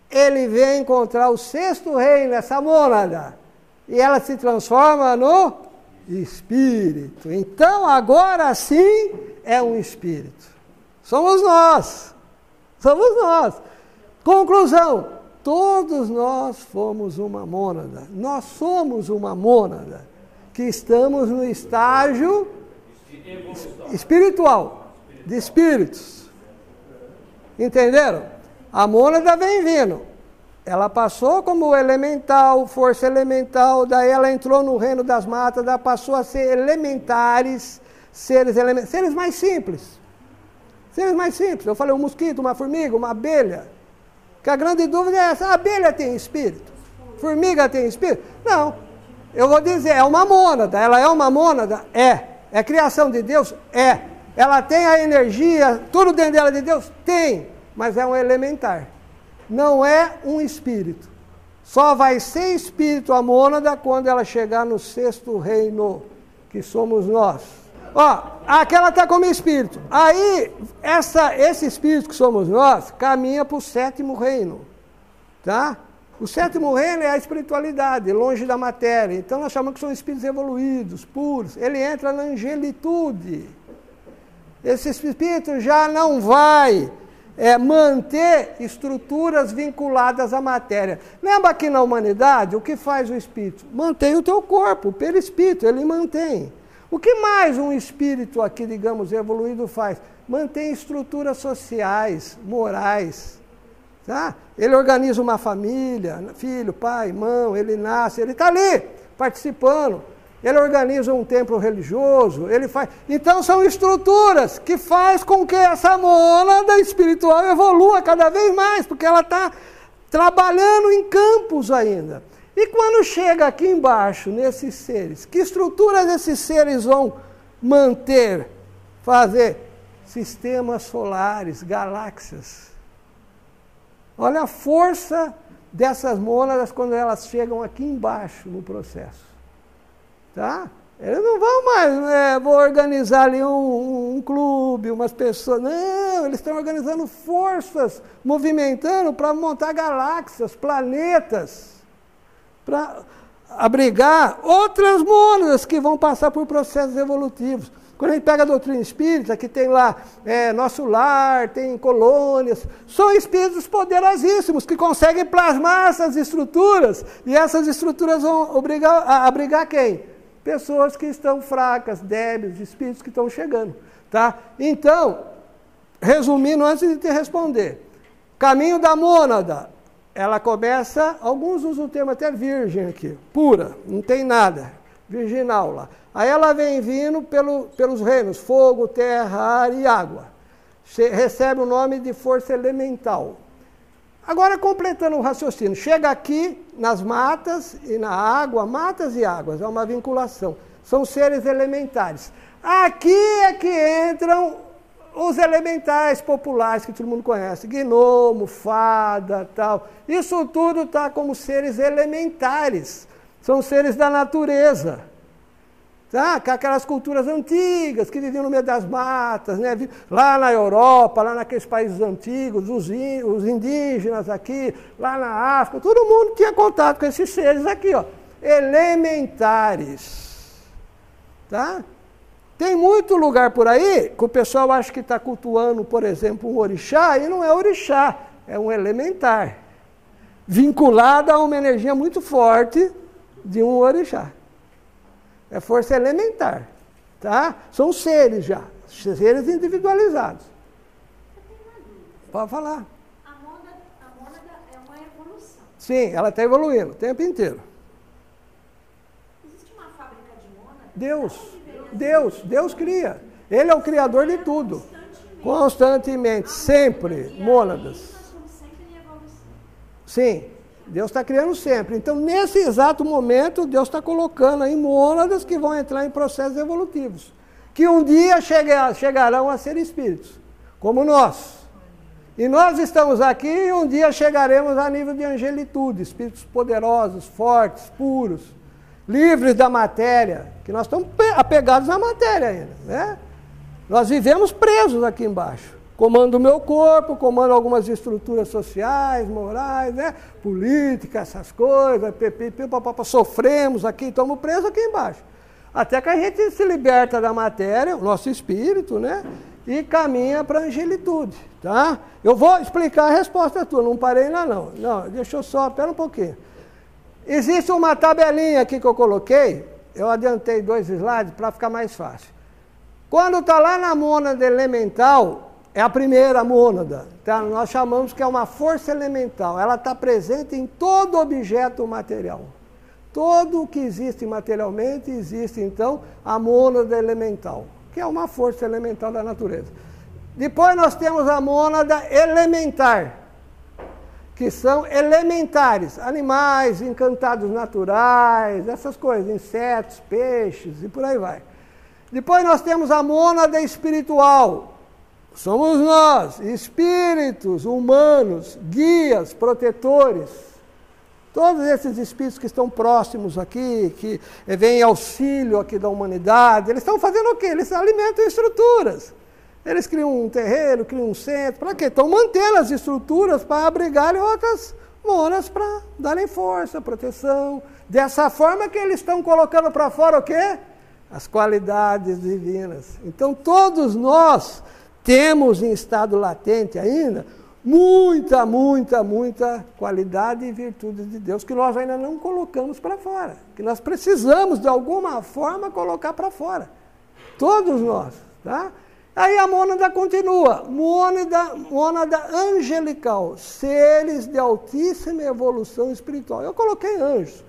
A: ele vem encontrar o 6º reino, essa mônada, e ela se transforma no espírito. Então, agora sim, é um espírito. Somos nós. Conclusão, todos nós fomos uma mônada. Nós somos uma mônada, que estamos no estágio espiritual, de espíritos. Entenderam? A mônada vem vindo. Ela passou como elemental, força elemental, daí ela entrou no reino das matas, daí passou a ser elementares, seres mais simples. Seres mais simples. Eu falei um mosquito, uma formiga, uma abelha. Que a grande dúvida é essa, a abelha tem espírito? Formiga tem espírito? Não. Eu vou dizer, é uma mônada. Ela é uma mônada? É. É criação de Deus? É. Ela tem a energia, tudo dentro dela de Deus? Tem. Mas é um elementar. Não é um espírito. Só vai ser espírito a mônada quando ela chegar no 6º reino, que somos nós. Ó, aqui ela está como espírito. Aí, esse espírito que somos nós, caminha para o 7º reino. Tá? O 7º reino é a espiritualidade, longe da matéria. Então, nós chamamos que são espíritos evoluídos, puros. Ele entra na angelitude. Esse espírito já não vai manter estruturas vinculadas à matéria. Lembra que na humanidade, o que faz o espírito? Mantém o teu corpo, o perispírito, ele mantém. O que mais um espírito aqui, digamos, evoluído faz? Mantém estruturas sociais, morais. Tá? Ele organiza uma família, filho, pai, irmão, ele nasce, ele está ali, participando. Ele organiza um templo religioso, ele faz... Então são estruturas que faz com que essa mônada espiritual evolua cada vez mais, porque ela está trabalhando em campos ainda. E quando chega aqui embaixo, nesses seres, que estruturas esses seres vão manter, fazer? Sistemas solares, galáxias. Olha a força dessas mônadas quando elas chegam aqui embaixo no processo. Tá? Eles não vão mais, vou organizar ali um clube, umas pessoas. Não, eles estão organizando forças, movimentando para montar galáxias, planetas, para abrigar outras mônadas que vão passar por processos evolutivos. Quando a gente pega a doutrina espírita, que tem lá nosso lar, tem colônias, são espíritos poderosíssimos que conseguem plasmar essas estruturas, e essas estruturas vão abrigar quem? Pessoas que estão fracas, débeis, espíritos que estão chegando. Tá? Então, resumindo antes de te responder, caminho da mônada, ela começa, alguns usam o termo até virgem aqui, pura, não tem nada, virginal lá. Aí ela vem vindo pelos reinos, fogo, terra, ar e água. Recebe o nome de força elemental. Agora, completando o raciocínio, chega aqui nas matas e na água, matas e águas, é uma vinculação. São seres elementares. Aqui é que entram os elementais populares que todo mundo conhece, gnomo, fada, tal. Isso tudo está como seres elementares, são seres da natureza. Tá? Aquelas culturas antigas que viviam no meio das matas, né? Lá na Europa, lá naqueles países antigos, os indígenas aqui, lá na África, todo mundo tinha contato com esses seres aqui, ó, elementares. Tá? Tem muito lugar por aí que o pessoal acha que está cultuando, por exemplo, um orixá, e não é orixá, é um elementar, vinculado a uma energia muito forte de um orixá. É força elementar, tá? São seres já, seres individualizados.
C: Eu tenho uma dúvida.
A: Pode falar.
C: A mônada é uma evolução.
A: Sim, ela está evoluindo o tempo inteiro.
C: Existe uma fábrica de mônadas?
A: Deus cria. Ele é o criador de tudo. Constantemente, sempre, mônadas.
C: Nós estamos sempre em evolução.
A: Sim. Deus está criando sempre. Então, nesse exato momento, Deus está colocando aí mônadas que vão entrar em processos evolutivos. Que um dia chegarão a ser espíritos, como nós. E nós estamos aqui e um dia chegaremos a nível de angelitude, espíritos poderosos, fortes, puros, livres da matéria, que nós estamos apegados à matéria ainda, né? Nós vivemos presos aqui embaixo. Comando o meu corpo, comando algumas estruturas sociais, morais, né? Política, essas coisas, sofremos aqui, estamos presos aqui embaixo. Até que a gente se liberta da matéria, o nosso espírito, né? E caminha para a angelitude, tá? Eu vou explicar a resposta tua, não parei ainda não. Não, deixa eu só, pera um pouquinho. Existe uma tabelinha aqui que eu coloquei, eu adiantei 2 slides para ficar mais fácil. Quando está lá na mônada elemental, é a primeira mônada, tá? Nós chamamos que é uma força elemental. Ela está presente em todo objeto material. Todo o que existe materialmente, existe então a mônada elemental, que é uma força elemental da natureza. Depois nós temos a mônada elementar, que são elementares, animais, encantados naturais, essas coisas, insetos, peixes e por aí vai. Depois nós temos a mônada espiritual. Somos nós, espíritos humanos, guias, protetores. Todos esses espíritos que estão próximos aqui, que vêm em auxílio aqui da humanidade, eles estão fazendo o quê? Eles alimentam estruturas. Eles criam um terreiro, criam um centro. Para quê? Estão mantendo as estruturas para abrigarem outras mônadas para darem força, proteção. Dessa forma que eles estão colocando para fora o quê? As qualidades divinas. Então todos nós temos em estado latente ainda muita qualidade e virtude de Deus que nós ainda não colocamos para fora, que nós precisamos de alguma forma colocar para fora. Todos nós, tá? Aí a mônada continua, mônada angelical, seres de altíssima evolução espiritual. Eu coloquei anjos,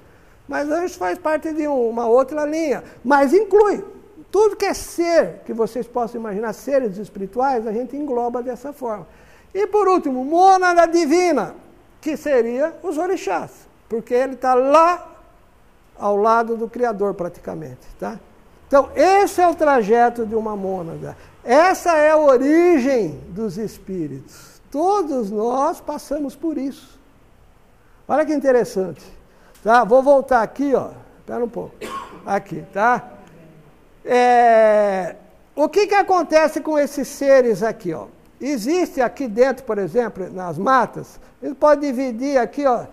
A: mas anjos faz parte de uma outra linha, mas inclui tudo que é ser, que vocês possam imaginar, seres espirituais, a gente engloba dessa forma. E por último, mônada divina, que seria os orixás, porque ele está lá ao lado do Criador praticamente, tá? Então, esse é o trajeto de uma mônada. Essa é a origem dos espíritos, Todos nós passamos por isso. Olha que interessante. Tá? Vou voltar aqui, ó. Espera um pouco. Aqui, tá? O que acontece com esses seres aqui, ó? Existe aqui dentro, por exemplo, nas matas, a gente pode dividir aqui, ó,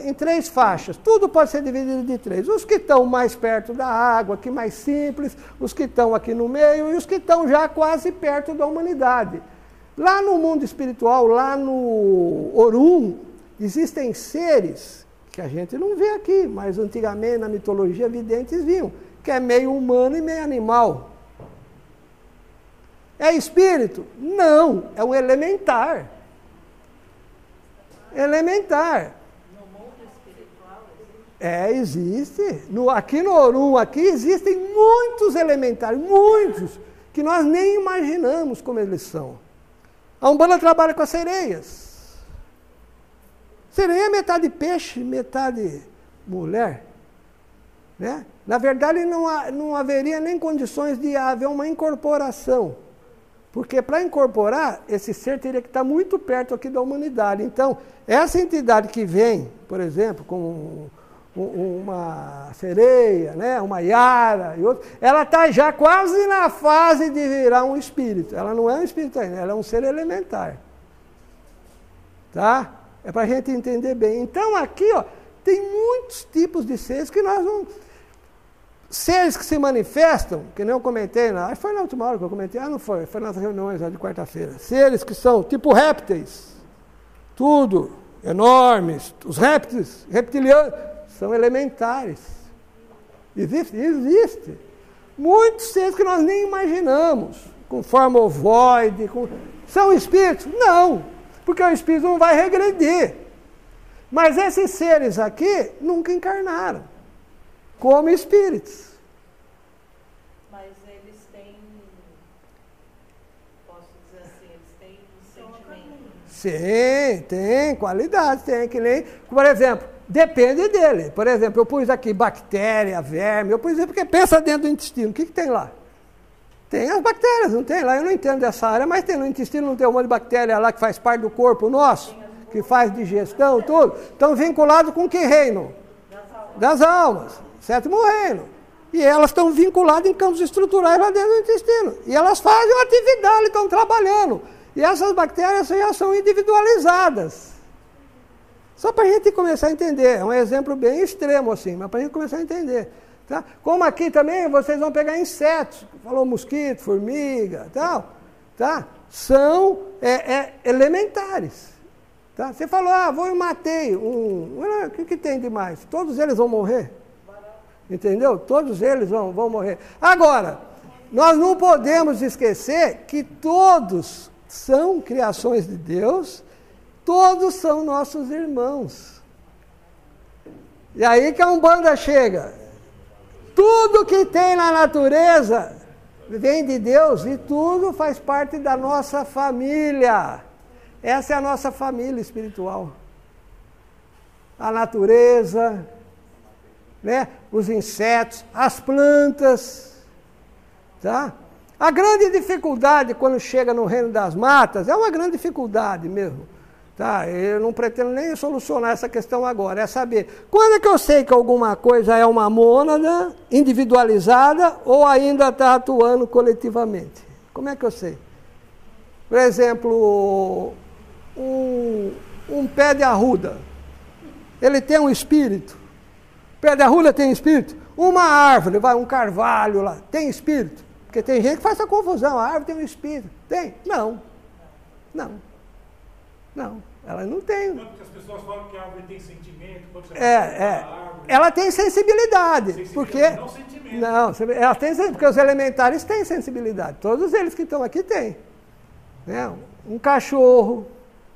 A: em 3 faixas. Tudo pode ser dividido de 3. Os que estão mais perto da água, aqui mais simples, os que estão aqui no meio e os que estão já quase perto da humanidade. Lá no mundo espiritual, lá no Orum, existem seres que a gente não vê aqui, mas antigamente na mitologia videntes viam, que é meio humano e meio animal. É espírito? Não, é um elementar. Elementar.
F: No mundo espiritual
A: existe. Aqui no Orum, aqui existem muitos elementares, muitos, que nós nem imaginamos como eles são. A Umbanda trabalha com as sereias. Sereia é metade peixe, metade mulher. Né? Na verdade, não haveria nem condições de haver uma incorporação. Porque para incorporar, esse ser teria que estar muito perto aqui da humanidade. Então, essa entidade que vem, por exemplo, com uma sereia, né, uma Yara e outra, ela está já quase na fase de virar um espírito. Ela não é um espírito ainda, ela é um ser elementar. Tá? É para a gente entender bem. Então, aqui, ó, tem muitos tipos de seres que nós não... Seres que se manifestam, que nem eu comentei, acho que foi na última hora que eu comentei, não foi, foi nas reuniões lá de quarta-feira. Seres que são tipo répteis, tudo, enormes, os répteis, reptilianos, são elementares. Existe. Muitos seres que nós nem imaginamos, com forma ovoide, são espíritos? Não, porque o espírito não vai regredir. Mas esses seres aqui nunca encarnaram como espíritos.
F: Mas eles têm, posso dizer assim, eles têm sentimento.
A: Sim, tem qualidade, tem que nem, por exemplo, depende dele. Por exemplo, eu pus aqui bactéria, verme, eu pus porque pensa dentro do intestino, o que tem lá? Tem as bactérias, não tem lá? Eu não entendo dessa área, mas tem no intestino, não tem um monte de bactéria lá que faz parte do corpo nosso, que faz digestão, tudo. Estão vinculados com que reino? Das almas. 7º reino. E elas estão vinculadas em campos estruturais lá dentro do intestino. E elas fazem uma atividade, estão trabalhando. E essas bactérias já são individualizadas. Só para a gente começar a entender. É um exemplo bem extremo assim, mas para a gente começar a entender. Tá? Como aqui também vocês vão pegar insetos. Falou mosquito, formiga, tal. Tá? São elementares. Tá? Você falou, vou e matei um. O que tem de mais? Todos eles vão morrer. Entendeu? Todos eles vão morrer. Agora, nós não podemos esquecer que todos são criações de Deus, todos são nossos irmãos. E aí que a Umbanda chega. Tudo que tem na natureza vem de Deus e tudo faz parte da nossa família. Essa é a nossa família espiritual. A natureza, né? Os insetos, as plantas. Tá? A grande dificuldade quando chega no reino das matas, é uma grande dificuldade mesmo. Tá? Eu não pretendo nem solucionar essa questão agora, é saber quando é que eu sei que alguma coisa é uma mônada individualizada ou ainda está atuando coletivamente. Como é que eu sei? Por exemplo, um pé de arruda, ele tem um espírito. O pé de arruda tem espírito? Uma árvore, um carvalho lá, tem espírito? Porque tem gente que faz essa confusão, a árvore tem um espírito. Tem? Não. Não, ela não tem.
B: Tanto que as pessoas falam que a árvore tem sentimento, quando você
A: ela tem sensibilidade. Porque
B: não sentimento.
A: Não, ela tem, porque os elementares têm sensibilidade. Todos eles que estão aqui têm. Né? Um cachorro,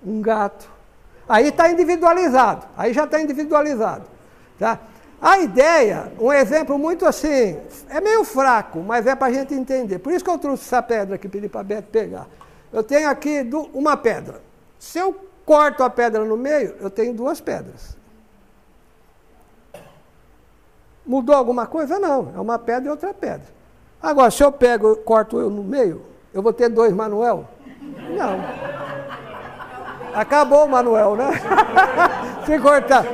A: um gato. Aí está individualizado. Aí já está individualizado. Tá? A ideia, um exemplo muito assim, é meio fraco, mas é para a gente entender. Por isso que eu trouxe essa pedra aqui, pedi para a Beto pegar. Eu tenho aqui uma pedra. Se eu corto a pedra no meio, eu tenho 2 pedras. Mudou alguma coisa? Não. É uma pedra e outra pedra. Agora, se eu corto eu no meio, eu vou ter 2 Manuel? Não. Acabou o Manuel, né? Se cortar.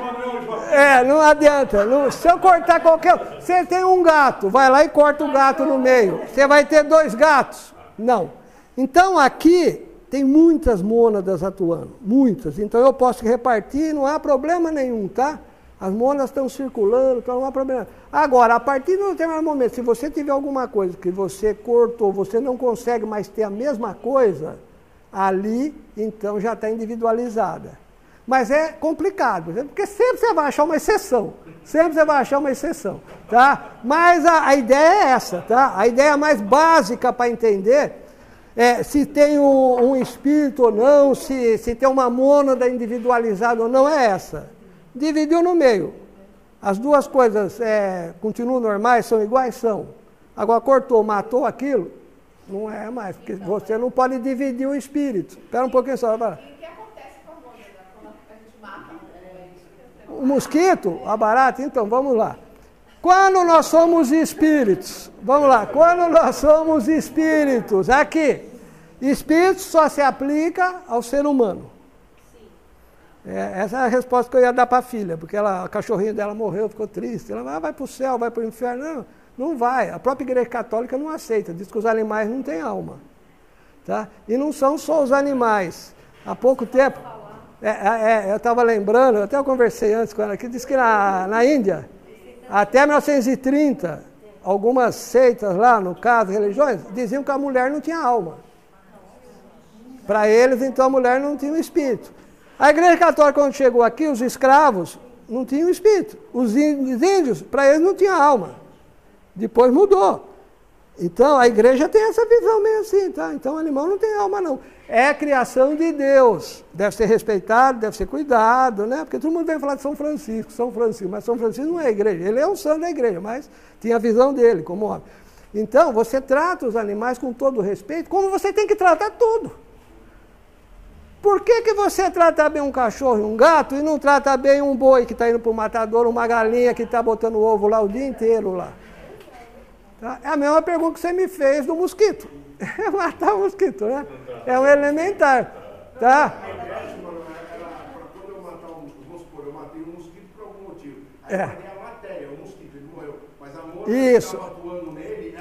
A: Não adianta. Se eu cortar qualquer... Você tem um gato, vai lá e corta o gato no meio. Você vai ter 2 gatos? Não. Então aqui tem muitas mônadas atuando, muitas. Então eu posso repartir, não há problema nenhum, tá? As mônadas estão circulando, então não há problema. Agora, a partir de um determinado momento, se você tiver alguma coisa que você cortou, você não consegue mais ter a mesma coisa, ali, então, já está individualizada. Mas é complicado, porque sempre você vai achar uma exceção. Sempre você vai achar uma exceção, tá? Mas a ideia é essa, tá? A ideia mais básica para entender é se tem um espírito ou não, se tem uma mônada individualizada ou não, é essa. Dividiu no meio. As duas coisas continuam normais, são iguais? São. Agora cortou, matou aquilo, não é mais, porque você não pode dividir o espírito. Espera um pouquinho só. Vai.
F: E o que acontece com a mônada quando a gente mata
A: o mosquito, a barata? Então, vamos lá. Quando nós somos espíritos, vamos lá, quando nós somos espíritos, aqui, espírito só se aplica ao ser humano. Essa é a resposta que eu ia dar para a filha, porque a cachorrinha dela morreu, ficou triste. Ela vai para o céu, vai para o inferno. Não vai. A própria Igreja Católica não aceita, diz que os animais não têm alma. Tá? E não são só os animais. Há pouco tempo, eu estava lembrando, eu até conversei antes com ela aqui, disse que na Índia, até 1930, algumas seitas lá, no caso, religiões, diziam que a mulher não tinha alma. Para eles, então, a mulher não tinha um espírito. A Igreja Católica, quando chegou aqui, os escravos não tinham espírito. Os índios, para eles, não tinha alma. Depois mudou. Então, a igreja tem essa visão meio assim, tá? Então, o animal não tem alma, não. É a criação de Deus. Deve ser respeitado, deve ser cuidado, né? Porque todo mundo vem falar de São Francisco, mas São Francisco não é igreja. Ele é um santo da igreja, mas tinha a visão dele como homem. Então, você trata os animais com todo respeito, como você tem que tratar tudo. Por que você trata bem um cachorro e um gato e não trata bem um boi que está indo para o matador, uma galinha que está botando ovo lá o dia inteiro lá? Tá? É a mesma pergunta que você me fez do mosquito. É matar o mosquito, né? É um elementar. Tá?
G: Quando eu matar vamos supor, eu matei um mosquito por algum motivo. Aí eu matei a matéria, o mosquito, ele morreu. Mas a mônada que estava atuando nele,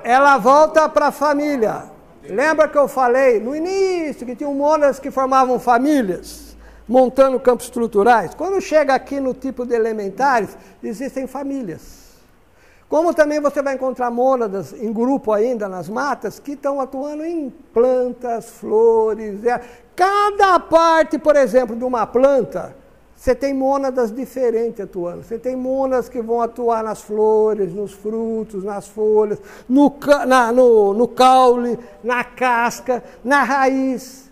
G: ela volta para a família. Lembra que eu falei no início que tinham mônadas que formavam famílias, montando campos estruturais? Quando chega aqui no tipo de elementares, existem famílias. Como também você vai encontrar mônadas em grupo ainda nas matas, que estão atuando em plantas, flores. Cada parte, por exemplo, de uma planta, você tem mônadas diferentes atuando. Você tem mônadas que vão atuar nas flores, nos frutos, nas folhas, no caule, na casca, na raiz.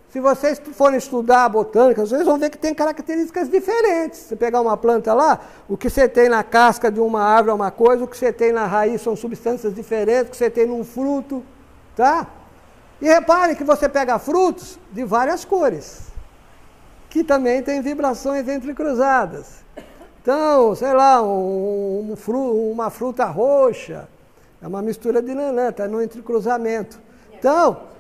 G: Se vocês forem estudar a botânica, vocês vão ver que tem características diferentes. Você pegar uma planta lá, o que você tem na casca de uma árvore é uma coisa, o que você tem na raiz são substâncias diferentes, o que você tem num fruto, tá? E reparem que você pega frutos de várias cores, que também tem vibrações entrecruzadas. Então, sei lá, uma fruta roxa, é uma mistura de nanã, está no entrecruzamento. Então,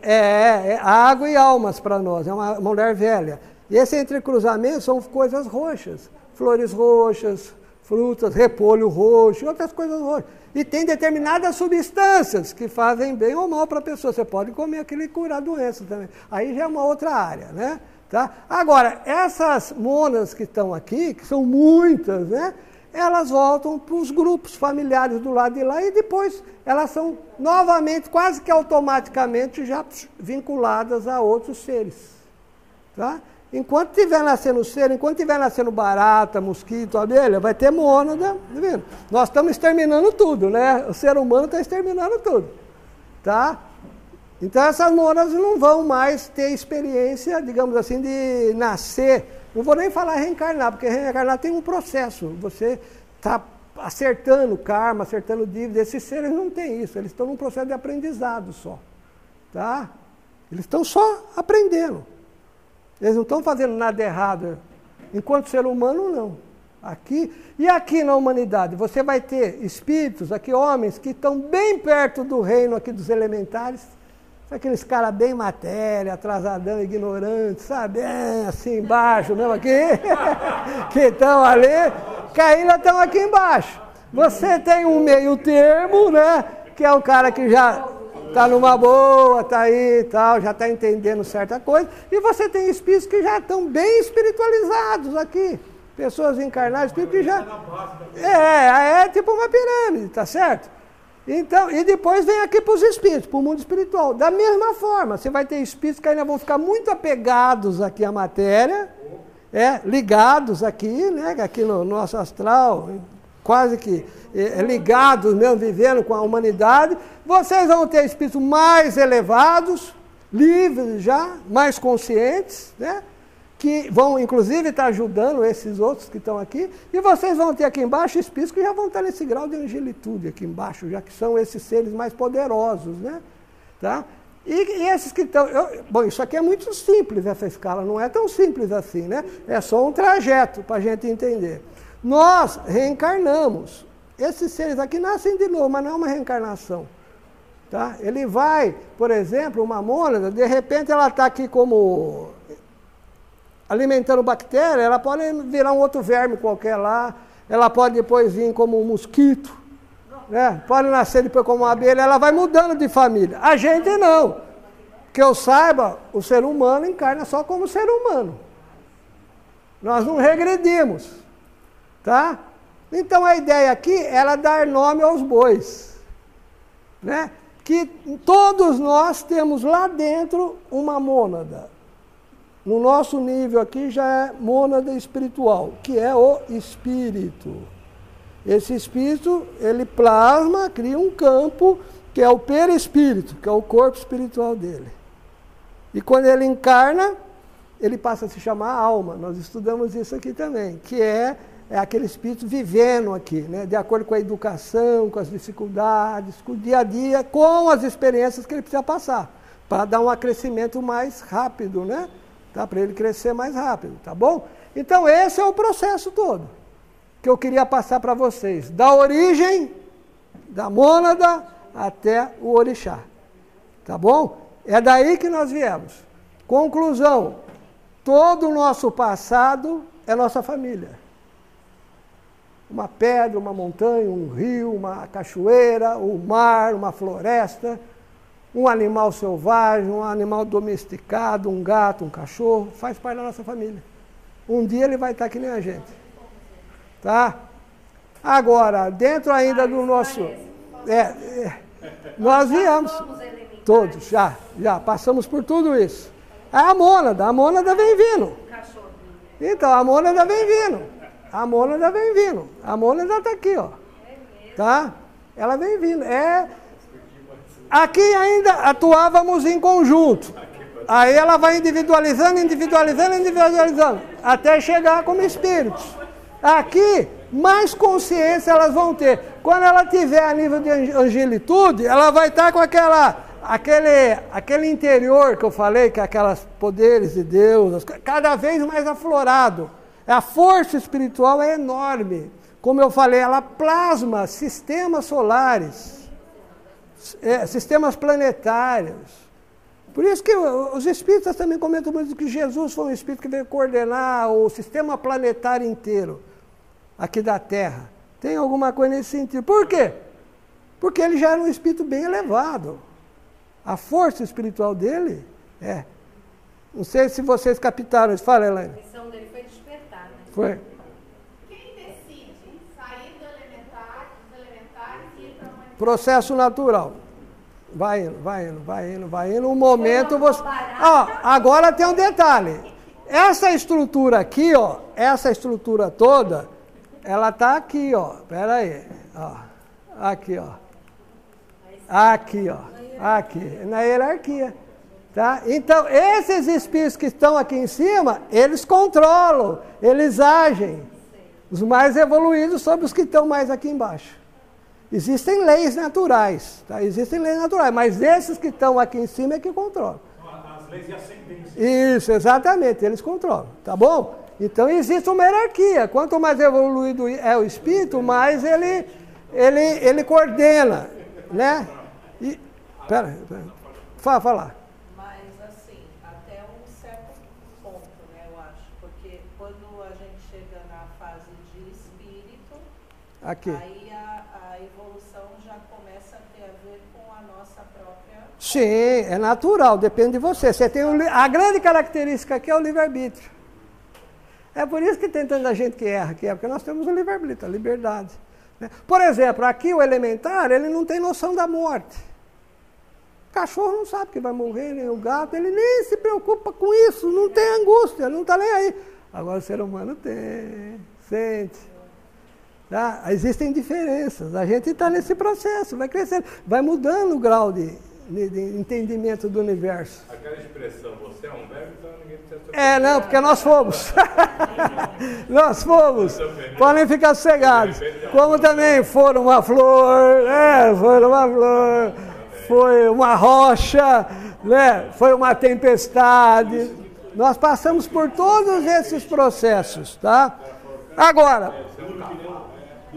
G: é água e almas para nós, é uma mulher velha. E esse entrecruzamento são coisas roxas, flores roxas, frutas, repolho roxo, outras coisas roxas. E tem determinadas substâncias que fazem bem ou mal para a pessoa. Você pode comer aquilo e curar doenças também. Aí já é uma outra área, né? Tá? Agora, essas mônadas que estão aqui, que são muitas, né? Elas voltam para os grupos familiares do lado de lá e depois elas são novamente, quase que automaticamente, já vinculadas a outros seres. Tá? Enquanto estiver nascendo ser, enquanto estiver nascendo barata, mosquito, abelha, vai ter mônada. Tá vendo? Nós estamos exterminando tudo, né? O ser humano está exterminando tudo. Tá? Então essas mônadas não vão mais ter experiência, digamos assim, de nascer. Não vou nem falar reencarnar, porque reencarnar tem um processo. Você está acertando karma, acertando dívida. Esses seres não têm isso, eles estão num processo de aprendizado só. Tá? Eles estão só aprendendo. Eles não estão fazendo nada errado. Enquanto ser humano, não. E aqui na humanidade, você vai ter espíritos, aqui homens, que estão bem perto do reino aqui dos elementares.
A: Aqueles caras bem matéria, atrasadão, ignorante, sabe? Assim embaixo, mesmo aqui, que estão ali, que ainda estão aqui embaixo. Você tem um meio termo, né? Que é o cara que já está numa boa, está aí e tal, já está entendendo certa coisa. E você tem espíritos que já estão bem espiritualizados aqui. Pessoas encarnadas, espíritos que já... É tipo uma pirâmide, tá certo? Então, e depois vem aqui para os espíritos, para o mundo espiritual. Da mesma forma, você vai ter espíritos que ainda vão ficar muito apegados aqui à matéria, ligados aqui, né? Aqui no nosso astral, quase que ligados mesmo, vivendo com a humanidade. Vocês vão ter espíritos mais elevados, livres já, mais conscientes, né? Que vão, inclusive, estar ajudando esses outros que estão aqui, e vocês vão ter aqui embaixo espíritos que já vão estar nesse grau de angelitude aqui embaixo, já que são esses seres mais poderosos, né? Tá? E esses que estão... Bom, isso aqui é muito simples, essa escala, não é tão simples assim, né? É só um trajeto para a gente entender. Nós reencarnamos. Esses seres aqui nascem de novo, mas não é uma reencarnação. Tá? Ele vai, por exemplo, uma mônada, de repente ela está aqui como... alimentando bactéria, ela pode virar um outro verme qualquer lá, ela pode depois vir como um mosquito, né? Pode nascer depois como uma abelha, ela vai mudando de família. A gente não. Que eu saiba, o ser humano encarna só como ser humano. Nós não regredimos, tá? Então a ideia aqui era dar nome aos bois, né? Que todos nós temos lá dentro uma mônada. No nosso nível aqui já é mônada espiritual, que é o espírito. Esse espírito, ele plasma, cria um campo, que é o perispírito, que é o corpo espiritual dele. E quando ele encarna, ele passa a se chamar alma. Nós estudamos isso aqui também, que é aquele espírito vivendo aqui, né? De acordo com a educação, com as dificuldades, com o dia a dia, com as experiências que ele precisa passar, para dar um acrescimento mais rápido, né? Tá? Para ele crescer mais rápido, tá bom? Então esse é o processo todo que eu queria passar para vocês, da origem da mônada até o orixá, tá bom? É daí que nós viemos. Conclusão, todo o nosso passado é nossa família. Uma pedra, uma montanha, um rio, uma cachoeira, o mar, uma floresta, um animal selvagem, um animal domesticado, um gato, um cachorro, faz parte da nossa família. Um dia ele vai estar que nem a gente. Tá? Agora, dentro ainda do nosso... nós viemos, todos, já passamos por tudo isso. A mônada vem vindo. Então, a mônada vem vindo. A mônada vem vindo. A mônada está aqui, ó. Tá? Ela vem vindo. Aqui ainda atuávamos em conjunto. Aí ela vai individualizando, até chegar como espíritos. Aqui, mais consciência elas vão ter. Quando ela tiver a nível de angelitude, ela vai estar com aquele interior que eu falei, que é aqueles poderes de Deus, cada vez mais aflorado. A força espiritual é enorme. Como eu falei, ela plasma sistemas solares, sistemas planetários. Por isso que os espíritas também comentam muito que Jesus foi um espírito que veio coordenar o sistema planetário inteiro, aqui da Terra. Tem alguma coisa nesse sentido. Por quê? Porque ele já era um espírito bem elevado. A força espiritual dele Não sei se vocês captaram isso. Fala, Elaine.
F: A missão dele foi despertar, né?
A: Foi.
D: Quem decide sair dos elementares e ir para uma...
A: Processo natural. Vai indo. Um momento você... agora tem um detalhe. Essa estrutura aqui, ó, essa estrutura toda, ela está aqui, ó. Espera aí. Ó. Aqui, ó. Aqui, ó. Aqui, na hierarquia. Tá? Então, esses espíritos que estão aqui em cima, eles controlam, eles agem. Os mais evoluídos sobre os que estão mais aqui embaixo. Existem leis naturais, tá? Existem leis naturais, mas esses que estão aqui em cima é que controlam.
B: As leis de ascendência.
A: Isso, exatamente, eles controlam, tá bom? Então existe uma hierarquia. Quanto mais evoluído é o espírito, mais ele coordena, né? Pera. Fala.
F: Mas, assim, até um certo ponto, né, eu acho. Porque quando a gente chega na fase de espírito, aí a evolução já começa a ter a ver com a nossa própria...
A: Sim, é natural, depende de você. Você tem a grande característica aqui é o livre-arbítrio. É por isso que tem tanta gente que erra, porque nós temos o livre-arbítrio, a liberdade. Né? Por exemplo, aqui o elementar, ele não tem noção da morte. O cachorro não sabe que vai morrer, nem o gato, ele nem se preocupa com isso, não tem angústia, não está nem aí. Agora o ser humano tem, sente. Tá? Existem diferenças, a gente está nesse processo, vai crescendo, vai mudando o grau de entendimento do universo.
B: Aquela expressão, você é um verbo, então ninguém precisa...
A: Não, porque nós fomos. Nós fomos. Podem ficar sossegados. Como também foram uma flor, foram uma flor, foi uma rocha, né? Foi uma tempestade. Nós passamos por todos esses processos, tá? Agora,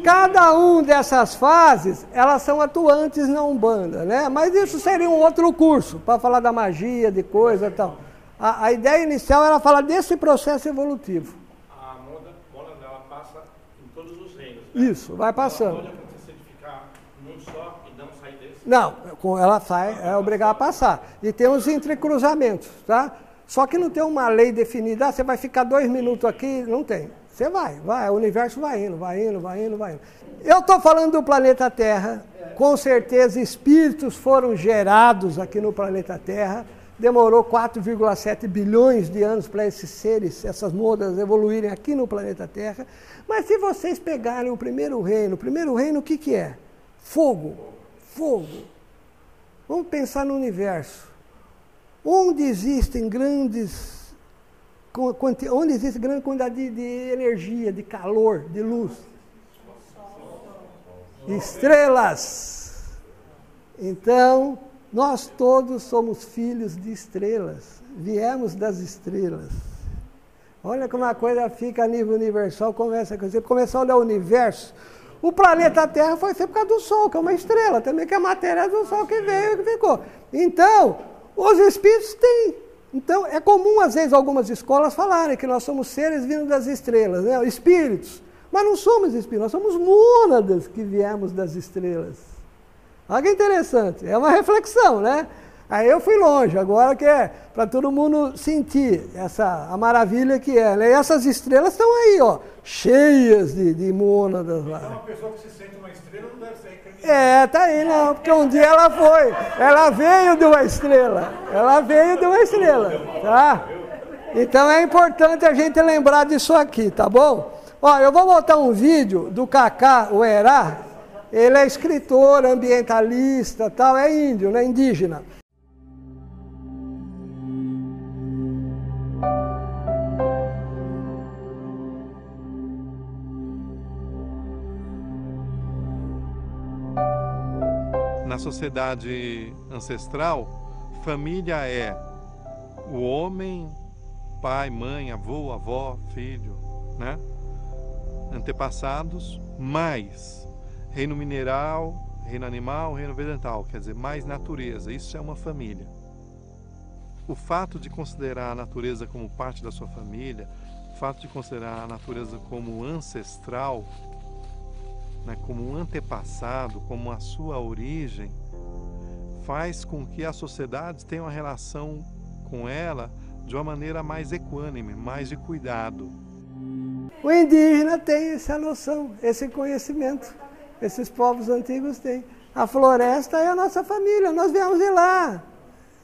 A: cada um dessas fases, elas são atuantes na Umbanda, né? Mas isso seria um outro curso, para falar da magia, de coisa e tal. A ideia inicial era falar desse processo evolutivo.
B: A moda ela passa em todos os reinos.
A: Né? Isso, vai passando.
B: Pode acontecer de ficar num só e não sair desse?
A: Não, ela sai, é obrigada a passar. E tem os entrecruzamentos, tá? Só que não tem uma lei definida, você vai ficar 2 minutos aqui, não tem. Você vai, o universo vai indo. Eu estou falando do planeta Terra, com certeza espíritos foram gerados aqui no planeta Terra, demorou 4,7 bilhões de anos para esses seres, essas modas evoluírem aqui no planeta Terra, mas se vocês pegarem o primeiro reino o que é? Fogo. Vamos pensar no universo. Onde existe grande quantidade de energia, de calor, de luz? Estrelas. Então, nós todos somos filhos de estrelas. Viemos das estrelas. Olha como a coisa fica a nível universal. Você começar a olhar o universo. O planeta Terra foi feito por causa do Sol, que é uma estrela. Também que é a matéria do Sol que veio e que ficou. Então, os espíritos têm. Então, é comum, às vezes, algumas escolas falarem que nós somos seres vindos das estrelas, né? Espíritos. Mas não somos espíritos, nós somos mônadas que viemos das estrelas. Olha que interessante, é uma reflexão, né? Aí eu fui longe, agora que é para todo mundo sentir a maravilha que é, né? E essas estrelas estão aí, ó, cheias de mônadas lá.
B: Então, uma pessoa que se sente uma estrela não deve ser
A: tá aí, não, porque um dia ela veio de uma estrela, tá? Então é importante a gente lembrar disso aqui, tá bom? Ó, eu vou botar um vídeo do Cacá Uerá, ele é escritor, ambientalista, tal, é índio, né, indígena.
H: Na sociedade ancestral, família é o homem, pai, mãe, avô, avó, filho, né? Antepassados, mais reino mineral, reino animal, reino vegetal, quer dizer, mais natureza. Isso é uma família. O fato de considerar a natureza como parte da sua família, o fato de considerar a natureza como ancestral, né, como um antepassado, como a sua origem, faz com que as sociedades tenham uma relação com ela de uma maneira mais equânime, mais de cuidado.
A: O indígena tem essa noção, esse conhecimento, esses povos antigos têm. A floresta é a nossa família, nós viemos de lá.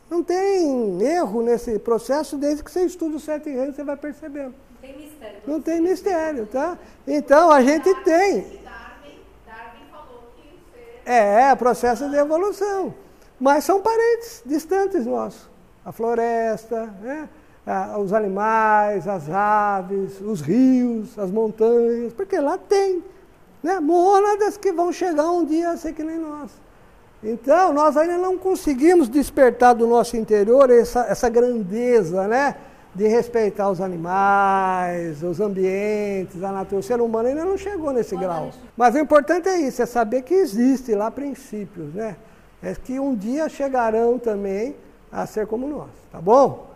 A: Não tem erro nesse processo, desde que você estuda os 7 reinos, você vai percebendo.
C: Não tem mistério.
A: Não tem mistério, tá? Então, a gente tem.
D: Darwin falou que
A: processo de evolução. Mas são parentes distantes nossos. A floresta, né? Os animais, as aves, os rios, as montanhas, porque lá tem, né? Mônadas que vão chegar um dia a ser que nem nós. Então, nós ainda não conseguimos despertar do nosso interior essa grandeza, né? De respeitar os animais, os ambientes, a natureza. O ser humano ainda não chegou nesse grau. Mas o importante é isso, é saber que existe lá princípios, né? É que um dia chegarão também a ser como nós, tá bom?